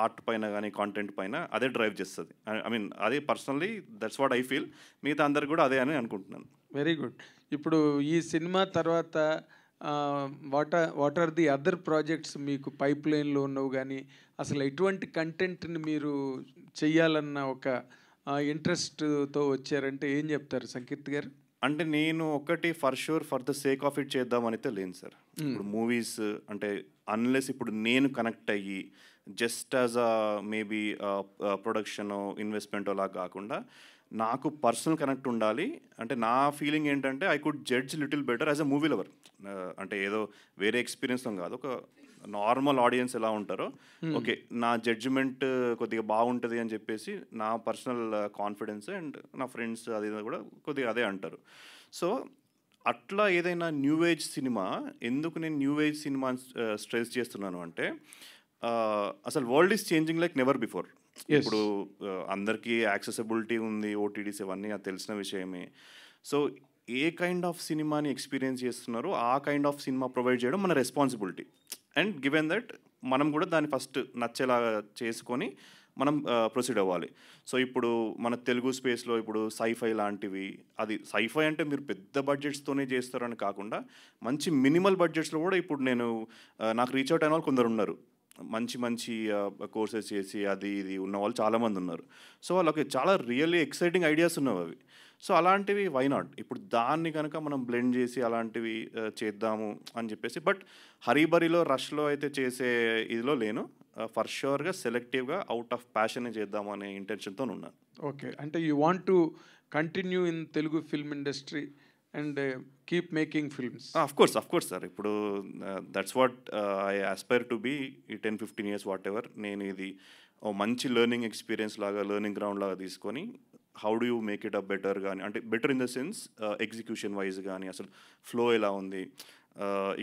ఆర్ట్ పైన కానీ కాంటెంట్ పైన, అదే డ్రైవ్ చేస్తుంది. ఐ మీన్ అదే personally that's what I feel. మిగతా అందరు కూడా అదే అని అనుకుంటున్నాను. Very good. ఇప్పుడు ఈ సినిమా తర్వాత what are the other projects మీకు పైప్ లైన్లో ఉన్నవి, కానీ అసలు ఎటువంటి కంటెంట్ని మీరు చెయ్యాలన్న ఒక ఇంట్రెస్ట్తో వచ్చారంటే ఏం చెప్తారు సంకీర్త్ గారు? అంటే నేను ఒకటి for sure for the sake of it చేద్దామనైతే లేను సార్. ఇప్పుడు మూవీస్ అంటే అన్లెస్ ఇప్పుడు నేను కనెక్ట్ అయ్యి just as a maybe production investment అలా కాకుండా నాకు పర్సనల్ కనెక్ట్ ఉండాలి. అంటే నా ఫీలింగ్ ఏంటంటే I could judge little better as a movie lover. అంటే ఏదో వేరే ఎక్స్పీరియన్స్తో కాదు, ఒక నార్మల్ ఆడియన్స్ ఎలా ఉంటారో ఓకే నా జడ్జిమెంట్ కొద్దిగా బాగుంటుంది అని చెప్పేసి నా పర్సనల్ కాన్ఫిడెన్స్ అండ్ నా ఫ్రెండ్స్ అది కూడా కొద్దిగా అదే అంటారు. సో అట్లా ఏదైనా న్యూ ఏజ్ సినిమా, ఎందుకు నేను న్యూ ఏజ్ సినిమా స్ట్రెస్ చేస్తున్నాను అంటే అసలు world is changing like never before. ఇప్పుడు అందరికీ యాక్సెసిబిలిటీ ఉంది, ఓటీటీస్ ఇవన్నీ అది తెలిసిన విషయమే. సో ఏ కైండ్ ఆఫ్ సినిమాని ఎక్స్పీరియన్స్ చేస్తున్నారో ఆ కైండ్ ఆఫ్ సినిమా ప్రొవైడ్ చేయడం మన రెస్పాన్సిబిలిటీ. అండ్ గివెన్ దట్ మనం కూడా దాన్ని ఫస్ట్ నచ్చేలా చేసుకొని మనం ప్రొసీడ్ అవ్వాలి. సో ఇప్పుడు మన తెలుగు స్పేస్లో ఇప్పుడు సైఫై లాంటివి, అది సైఫై అంటే మీరు పెద్ద బడ్జెట్స్తోనే చేస్తారని కాకుండా మంచి మినిమల్ బడ్జెట్స్లో కూడా ఇప్పుడు నాకు రీచ్ అవుట్ అయిన వాళ్ళు కొందరు ఉన్నారు. మంచి మంచి కోర్సెస్ చేసి అది ఇది ఉన్న వాళ్ళు చాలామంది ఉన్నారు. సో వాళ్ళకి చాలా రియల్లీ ఎక్సైటింగ్ ఐడియాస్ ఉన్నవి అవి. సో అలాంటివి వై నాట్, ఇప్పుడు దాన్ని కనుక మనం బ్లెండ్ చేసి అలాంటివి చేద్దాము అని చెప్పేసి. బట్ హరీబరీలో రష్లో అయితే చేసే ఇదిలో లేను. ఫర్ షూర్గా సెలెక్టివ్గా అవుట్ ఆఫ్ ప్యాషన్ చేద్దాము అనే ఇంటెన్షన్తో ఉన్నాను. ఓకే, అంటే you want to continue in Telugu film industry and keep making films? Of course sir. ఇప్పుడు that's what I aspire to be ఈ 10-15 years వాట్ ఎవర్. నేను ఇది మంచి లెర్నింగ్ ఎక్స్పీరియన్స్ లాగా, లెర్నింగ్ గ్రౌండ్ లాగా తీసుకొని how do you make it a better కానీ, అంటే better in the sense execution wise కానీ అసలు ఫ్లో ఎలా ఉంది.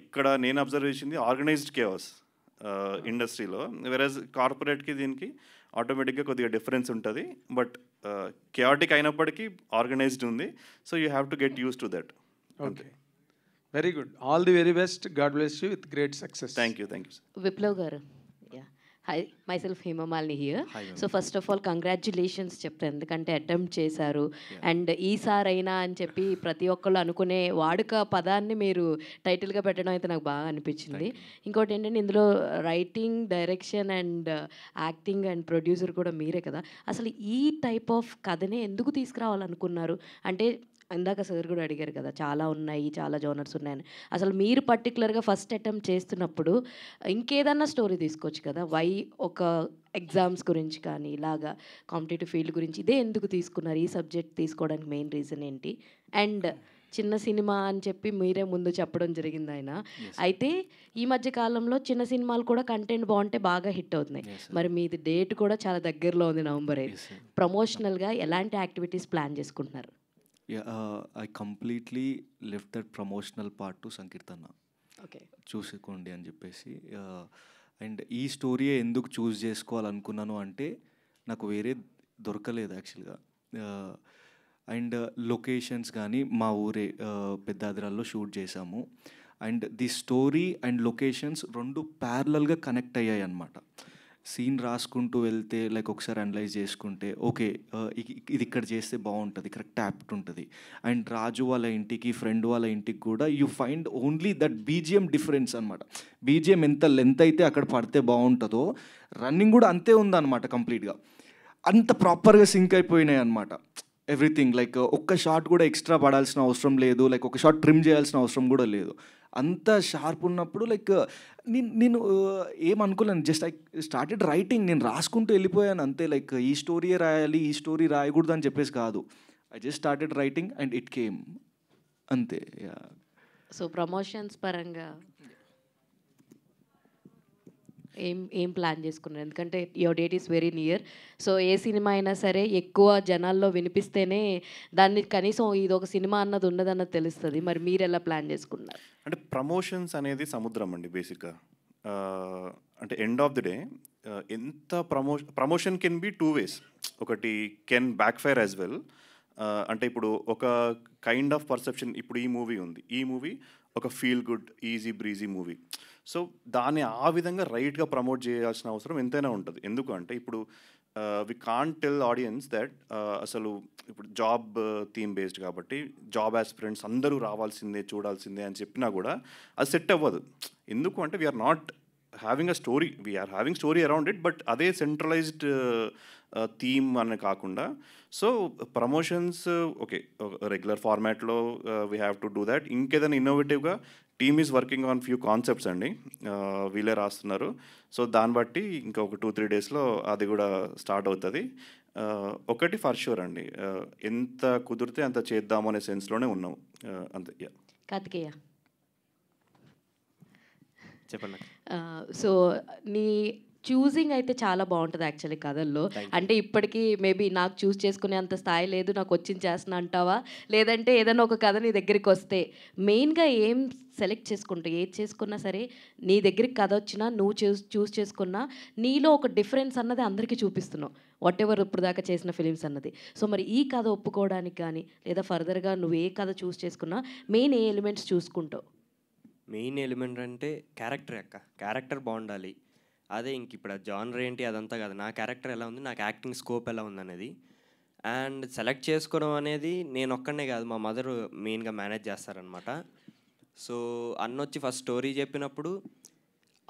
ఇక్కడ నేను అబ్జర్వ్ చేసింది ఆర్గనైజ్డ్ కేవాస్ ఇండస్ట్రీలో, వెరస్ కార్పొరేట్కి దీనికి ఆటోమేటిక్గా కొద్దిగా డిఫరెన్స్ ఉంటుంది. బట్ కేయాటిక్ అయినప్పటికీ ఆర్గనైజ్డ్ ఉంది. So you have to get use to that. Okay, very good. All the very best. God bless you with great success. Thank you sir. Viplav గారు, hi, myself Hemamalini here. So first of all congratulations చెప్తాను, ఎందుకంటే attempt చేశారు. And ఈసారైనా అని చెప్పి ప్రతి ఒక్కళ్ళు అనుకునే వాడుక పదాన్ని మీరు టైటిల్గా పెట్టడం అయితే నాకు బాగా అనిపించింది. ఇంకోటి ఏంటంటే ఇందులో writing, direction and acting and producer కూడా మీరే కదా. అసలు ఈ టైప్ ఆఫ్ కథనే ఎందుకు తీసుకురావాలనుకున్నారు? అంటే ఇందాక సార్ కూడా అడిగారు కదా, చాలా ఉన్నాయి, చాలా జోనర్స్ ఉన్నాయని. అసలు మీరు పర్టికులర్గా ఫస్ట్ అటెంప్ట్ చేస్తున్నప్పుడు ఇంకేదన్నా స్టోరీ తీసుకోవచ్చు కదా. వై ఒక ఎగ్జామ్స్ గురించి కానీ ఇలాగా కాంపిటేటివ్ ఫీల్డ్ గురించి ఇదే ఎందుకు తీసుకున్నారు? ఈ సబ్జెక్ట్ తీసుకోవడానికి మెయిన్ రీజన్ ఏంటి? అండ్ చిన్న సినిమా అని చెప్పి మీరే ముందు చెప్పడం జరిగింది ఆయన. అయితే ఈ మధ్య కాలంలో చిన్న సినిమాలు కూడా కంటెంట్ బాగుంటే బాగా హిట్ అవుతున్నాయి. మరి మీది డేట్ కూడా చాలా దగ్గరలో ఉంది, November 8. ప్రమోషనల్గా ఎలాంటి యాక్టివిటీస్ ప్లాన్ చేసుకుంటున్నారు? I completely left that promotional part to Sankirtana. Okay, చూసుకోండి అని చెప్పేసి. అండ్ ఈ స్టోరీ ఎందుకు చూస్ చేసుకోవాలనుకున్నాను అంటే నాకు వేరే దొరకలేదు యాక్చువల్గా. అండ్ లొకేషన్స్ కానీ మా ఊరే పెద్దాదిరాల్లో షూట్ చేసాము. And the story and locations రెండు ప్యారలల్గా కనెక్ట్ అయ్యాయి అన్నమాట. సీన్ రాసుకుంటూ వెళ్తే లైక్ ఒకసారి అనలైజ్ చేసుకుంటే ఓకే ఇది ఇక్కడ చేస్తే బాగుంటుంది, కరెక్ట్ యాప్ట్ ఉంటుంది. అండ్ రాజు వాళ్ళ ఇంటికి, ఫ్రెండ్ వాళ్ళ ఇంటికి కూడా you find only that BGM difference అనమాట. బీజిఎం ఎంత లెంత్ అయితే అక్కడ పడితే బాగుంటుందో, రన్నింగ్ కూడా అంతే ఉందన్నమాట. కంప్లీట్గా అంత ప్రాపర్గా సింక్ అయిపోయినాయి అనమాట. ఎవ్రీథింగ్ లైక్ ఒక్క షాట్ కూడా ఎక్స్ట్రా పడాల్సిన అవసరం లేదు, లైక్ ఒక షాట్ ట్రిమ్ చేయాల్సిన అవసరం కూడా లేదు. అంత షార్ప్ ఉన్నప్పుడు లైక్ నేను ఏమనుకోలేను. Just I started writing. నేను రాసుకుంటూ వెళ్ళిపోయాను అంతే. లైక్ ఈ స్టోరీయే రాయాలి, ఈ స్టోరీ రాయకూడదు అని చెప్పేసి కాదు. I just started writing and it came అంతే. సో ప్రమోషన్స్ పరంగా ఏం ప్లాన్ చేసుకున్నారు? ఎందుకంటే your date is very near. So A cinema అయినా సరే ఎక్కువ జనాల్లో వినిపిస్తేనే దాన్ని కనీసం ఇది ఒక సినిమా అన్నది ఉన్నదన్నది తెలుస్తుంది. మరి మీరు ఎలా ప్లాన్ చేసుకున్నారు? అంటే ప్రమోషన్స్ అనేది సముద్రం అండి బేసిక్గా. అంటే ఎండ్ ఆఫ్ ది డే ఎంత ప్రమోషన్ కెన్ బి 2 ways. ఒకటి can back fire as well. అంటే ఇప్పుడు ఒక కైండ్ ఆఫ్ పర్సెప్షన్, ఇప్పుడు ఈ మూవీ ఉంది, ఈ మూవీ ఒక feel good easy breezy movie. So దాన్ని ఆ విధంగా రైట్గా ప్రమోట్ చేయాల్సిన అవసరం ఎంతైనా ఉంటుంది. ఎందుకు అంటే ఇప్పుడు we can't tell audience that అసలు ఇప్పుడు జాబ్ థీమ్ బేస్డ్ కాబట్టి జాబ్ ఆస్పిరెంట్స్ అందరూ రావాల్సిందే చూడాల్సిందే అని చెప్పినా కూడా అది సెట్ అవ్వదు. ఎందుకు అంటే we are not having a story, we are having story around it, but అదే సెంట్రలైజ్డ్ థీమ్ అని కాకుండా సో ప్రమోషన్స్ ఓకే రెగ్యులర్ ఫార్మాట్లో we have to do that. ఇంకేదైనా ఇన్నోవేటివ్గా team is working on few concepts అండి, వీళ్ళే రాస్తున్నారు. సో దాన్ని బట్టి ఇంకా ఒక 2-3 డేస్లో అది కూడా స్టార్ట్ అవుతుంది. ఒకటి ఫర్ షూర్ అండి, ఎంత కుదిరితే అంత చేద్దాం అనే సెన్స్లోనే ఉన్నాం అంతే. కార్తికేయ చెప్పండి. సో నీ చూసింగ్ అయితే చాలా బాగుంటుంది యాక్చువల్లీ కథల్లో. అంటే ఇప్పటికీ మేబీ నాకు చూస్ చేసుకునే అంత స్థాయి లేదు, నాకు వచ్చింది చేస్తున్నా అంటావా, లేదంటే ఏదైనా ఒక కథ నీ దగ్గరికి వస్తే మెయిన్గా ఏం సెలెక్ట్ చేసుకుంటావు? ఏది చేసుకున్నా సరే నీ దగ్గరికి కథ వచ్చినా నువ్వు చూస్ చేసుకున్నా నీలో ఒక డిఫరెన్స్ అన్నది అందరికీ చూపిస్తున్నావు, వాట్ ఎవర్ ఇప్పుడు దాకా చేసిన ఫిలిమ్స్ అన్నది. సో మరి ఈ కథ ఒప్పుకోవడానికి కానీ లేదా ఫర్దర్గా నువ్వు ఏ కథ చూస్ చేసుకున్నా మెయిన్ ఏ ఎలిమెంట్స్ చూసుకుంటావు? మెయిన్ ఎలిమెంట్ అంటే క్యారెక్టర్ క్యారెక్టర్ బాగుండాలి. అదే ఇంక ఇప్పుడు జానర్ ఏంటి అదంతా కాదు, నా క్యారెక్టర్ ఎలా ఉంది, నాకు యాక్టింగ్ స్కోప్ ఎలా ఉంది అనేది. అండ్ సెలెక్ట్ చేసుకోవడం అనేది నేను ఒక్కనే కాదు, మా మదర్ మెయిన్గా మేనేజ్ చేస్తారనమాట. సో అన్నొచ్చి ఫస్ట్ స్టోరీ చెప్పినప్పుడు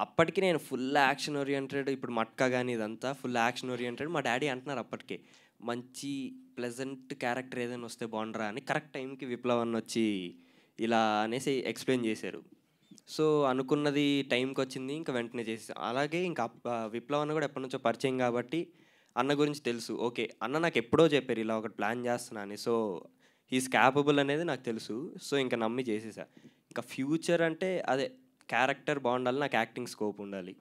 అప్పటికి నేను ఫుల్ యాక్షన్ ఓరియంటెడ్, ఇప్పుడు మట్కా కానీ ఇదంతా ఫుల్ యాక్షన్ ఓరియంటెడ్. మా డాడీ అంటున్నారు అప్పటికే మంచి ప్లెజెంట్ క్యారెక్టర్ ఏదైనా వస్తే బాగుండరా అని. కరెక్ట్ టైంకి విప్లవ్ అన్న వచ్చి ఇలా అనేసి ఎక్స్ప్లెయిన్ చేశారు. సో అనుకున్నది టైంకి వచ్చింది, ఇంకా వెంటనే చేసేసాం. అలాగే ఇంకా విప్లవ్ అన్న కూడా ఎప్పటి నుంచో పరిచయం కాబట్టి అన్న గురించి తెలుసు. ఓకే అన్న నాకు ఎప్పుడో చెప్పారు ఇలా ఒకటి ప్లాన్ చేస్తున్నా అని. సో హీస్ క్యాపబుల్ అనేది నాకు తెలుసు. సో ఇంకా నమ్మి చేసేసా. ఇంకా ఫ్యూచర్ అంటే అదే క్యారెక్టర్ బాగుండాలి, నాకు యాక్టింగ్ స్కోప్ ఉండాలి.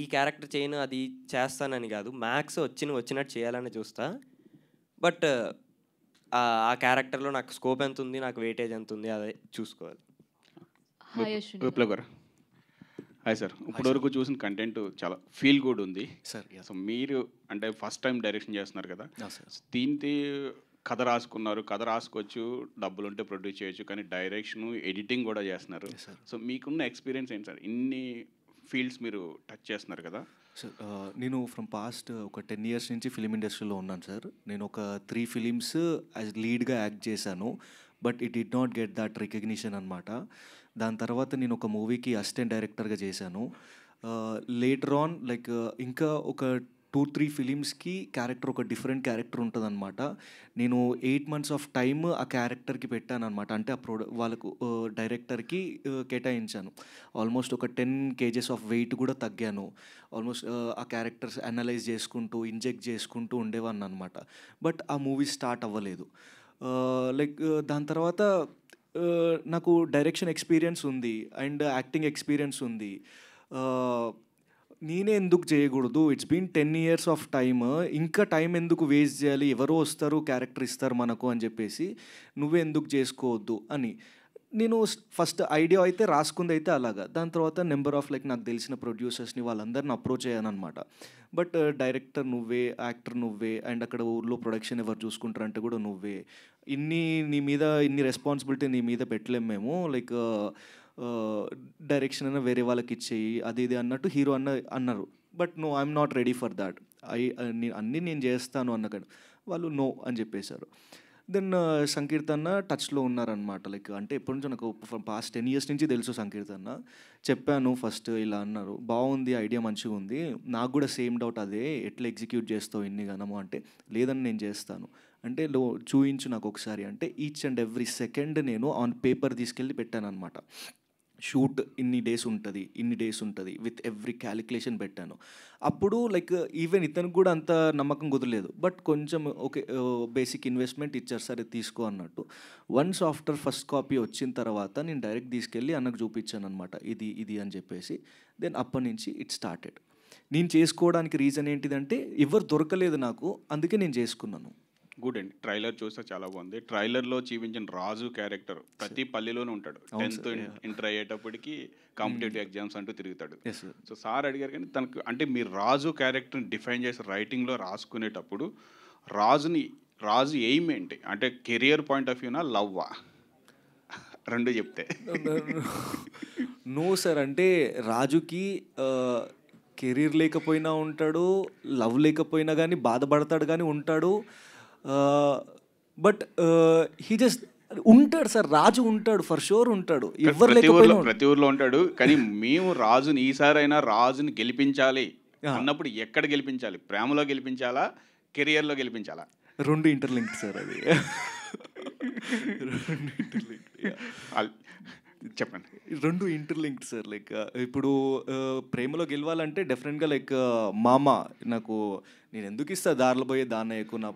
ఈ క్యారెక్టర్ చేయను అది చేస్తానని కాదు, మ్యాక్స్ వచ్చినట్టు చేయాలని చూస్తా. బట్ ఆ క్యారెక్టర్లో నాకు స్కోప్ ఎంత ఉంది, నాకు వెయిటేజ్ ఎంత ఉంది అదే చూసుకోవాలి. విప్లవ్ గారు హాయ్ సార్. ఇప్పటివరకు చూసిన కంటెంట్ చాలా ఫీల్ గుడ్ ఉంది సార్. సో మీరు అంటే ఫస్ట్ టైం డైరెక్షన్ చేస్తున్నారు కదా, దీంతో కథ రాసుకున్నారు, కథ రాసుకోవచ్చు, డబ్బులు ఉంటే ప్రొడ్యూస్ చేయొచ్చు, కానీ డైరెక్షన్ ఎడిటింగ్ కూడా చేస్తున్నారు. సో మీకున్న ఎక్స్పీరియన్స్ ఏంటి సార్? ఇన్ని ఫీల్డ్స్ మీరు టచ్ చేస్తున్నారు కదా. సార్ నేను ఫ్రమ్ పాస్ట్ ఒక 10 years నుంచి ఫిలిం ఇండస్ట్రీలో ఉన్నాను సార్. నేను ఒక 3 films యాజ్ లీడ్గా యాక్ట్ చేశాను, but it did not get that recognition అనమాట. దాని తర్వాత నేను ఒక మూవీకి అసిస్టెంట్ డైరెక్టర్గా చేశాను. లేటర్ ఆన్ లైక్ ఇంకా ఒక 2-3 filmsకి క్యారెక్టర్ ఒక డిఫరెంట్ క్యారెక్టర్ ఉంటుందన్నమాట. నేను 8 months ఆఫ్ టైమ్ ఆ క్యారెక్టర్కి పెట్టాను అనమాట. అంటే ఆ వాళ్ళకు డైరెక్టర్కి కేటాయించాను. ఆల్మోస్ట్ ఒక 10 kgs ఆఫ్ వెయిట్ కూడా తగ్గాను. ఆల్మోస్ట్ ఆ క్యారెక్టర్స్ అనలైజ్ చేసుకుంటూ ఇంజెక్ట్ చేసుకుంటూ ఉండేవాన్ని అనమాట. బట్ ఆ మూవీ స్టార్ట్ అవ్వలేదు. లైక్ దాని తర్వాత నాకు డైరెక్షన్ ఎక్స్పీరియన్స్ ఉంది అండ్ యాక్టింగ్ ఎక్స్పీరియన్స్ ఉంది. నేనే ఎందుకు చేయకూడదు? It's been 10 years of time, ఇంకా టైం ఎందుకు వేస్ట్ చేయాలి? ఎవరో వస్తారు క్యారెక్టర్ ఇస్తారు మనకు అని చెప్పేసి నువ్వే ఎందుకు చేసుకోవద్దు అని నేను ఫస్ట్ ఐడియా అయితే రాసుకుంది అయితే అలాగా. దాని తర్వాత నెంబర్ ఆఫ్ లైక్ నాకు తెలిసిన ప్రొడ్యూసర్స్ని వాళ్ళందరిని అప్రోచ్ అయ్యాను అనమాట. బట్ డైరెక్టర్ నువ్వే, యాక్టర్ నువ్వే, అండ్ అక్కడ ఊళ్ళో ప్రొడక్షన్ ఎవరు చూసుకుంటారంటే కూడా నువ్వే, నీ మీద ఇన్ని రెస్పాన్సిబిలిటీ నీ మీద పెట్టలేము మేము, లైక్ డైరెక్షన్ అయినా వేరే వాళ్ళకి ఇచ్చేయి అది ఇది అన్నట్టు హీరో అన్నారు. But no, I'm not ready for that. అన్నీ నేను చేస్తాను అన్నకాడు వాళ్ళు నో అని చెప్పేశారు. దెన్ సంకీర్తన్న టచ్లో ఉన్నారనమాట. లైక్ అంటే ఎప్పటి నుంచో నాకు పాస్ట్ 10 years నుంచి తెలుసు సంకీర్తన్న. చెప్పాను ఫస్ట్ ఇలా అన్నారు, బాగుంది ఐడియా మంచిగా ఉంది, నాకు కూడా సేమ్ డౌట్ అదే, ఎట్లా ఎగ్జిక్యూట్ చేస్తావు ఇన్ని గనము అంటే, లేదని నేను చేస్తాను అంటే చూయించు నాకు ఒకసారి అంటే ఈచ్ అండ్ ఎవ్రీ సెకండ్ నేను ఆన్ పేపర్ తీసుకెళ్ళి పెట్టాను అనమాట. షూట్ ఇన్ని డేస్ ఉంటుంది విత్ ఎవ్రీ క్యాలిక్యులేషన్ పెట్టాను. అప్పుడు లైక్ ఈవెన్ ఇతనికి కూడా అంత నమ్మకం కుదరలేదు. బట్ కొంచెం ఓకే బేసిక్ ఇన్వెస్ట్మెంట్ ఇచ్చారు, సరే తీసుకో అన్నట్టు. వన్స్ ఆఫ్టర్ ఫస్ట్ కాపీ వచ్చిన తర్వాత నేను డైరెక్ట్ తీసుకెళ్ళి అన్నకు చూపించాను అనమాట, ఇది అని చెప్పేసి. దెన్ అప్పటి నుంచి ఇట్ స్టార్టెడ్. నేను చేసుకోవడానికి రీజన్ ఏంటిదంటే ఎవరు దొరకలేదు నాకు, అందుకే నేను చేసుకున్నాను. గుడ్ అండి. ట్రైలర్ చూస్తే చాలా బాగుంది. ట్రైలర్లో చూపించిన రాజు క్యారెక్టర్ ప్రతి పల్లెలోనే ఉంటాడు. 10th ఇంటర్ అయ్యేటప్పటికి కాంపిటేటివ్ ఎగ్జామ్స్ అంటూ తిరుగుతాడు. సో సార్ అడిగారు కానీ తనకు అంటే మీరు రాజు క్యారెక్టర్ని డిఫైన్ చేసి రైటింగ్లో రాసుకునేటప్పుడు రాజు ఎయిమ్ ఏంటి? అంటే కెరియర్ పాయింట్ ఆఫ్ వ్యూనా, లవ్వా? రెండు చెప్తే. నో సార్, అంటే రాజుకి కెరీర్ లేకపోయినా ఉంటాడు, లవ్ లేకపోయినా కానీ బాధపడతాడు కానీ ఉంటాడు. బట్ హీ జస్ట్ ఉంటాడు సార్. రాజు ఉంటాడు, ఫర్ షూర్ ఉంటాడు. ఎవరు లేకపోయినా ప్రతి ఊర్లో ఉంటాడు. కానీ మేము రాజుని ఈసారైనా రాజుని గెలిపించాలి అన్నప్పుడు ఎక్కడ గెలిపించాలి? ప్రేమలో గెలిపించాలా, కెరియర్లో గెలిపించాలా? రెండు ఇంటర్లింక్డ్ సార్. అది చెప్పండి. రెండు ఇంటర్లింక్డ్ సార్. లైక్ ఇప్పుడు ప్రేమలో గెలవాలంటే డెఫినెట్గా లైక్ మామ నాకు నేను ఎందుకు ఇస్తా దారిలో పోయే దాన్నయ్యకు నా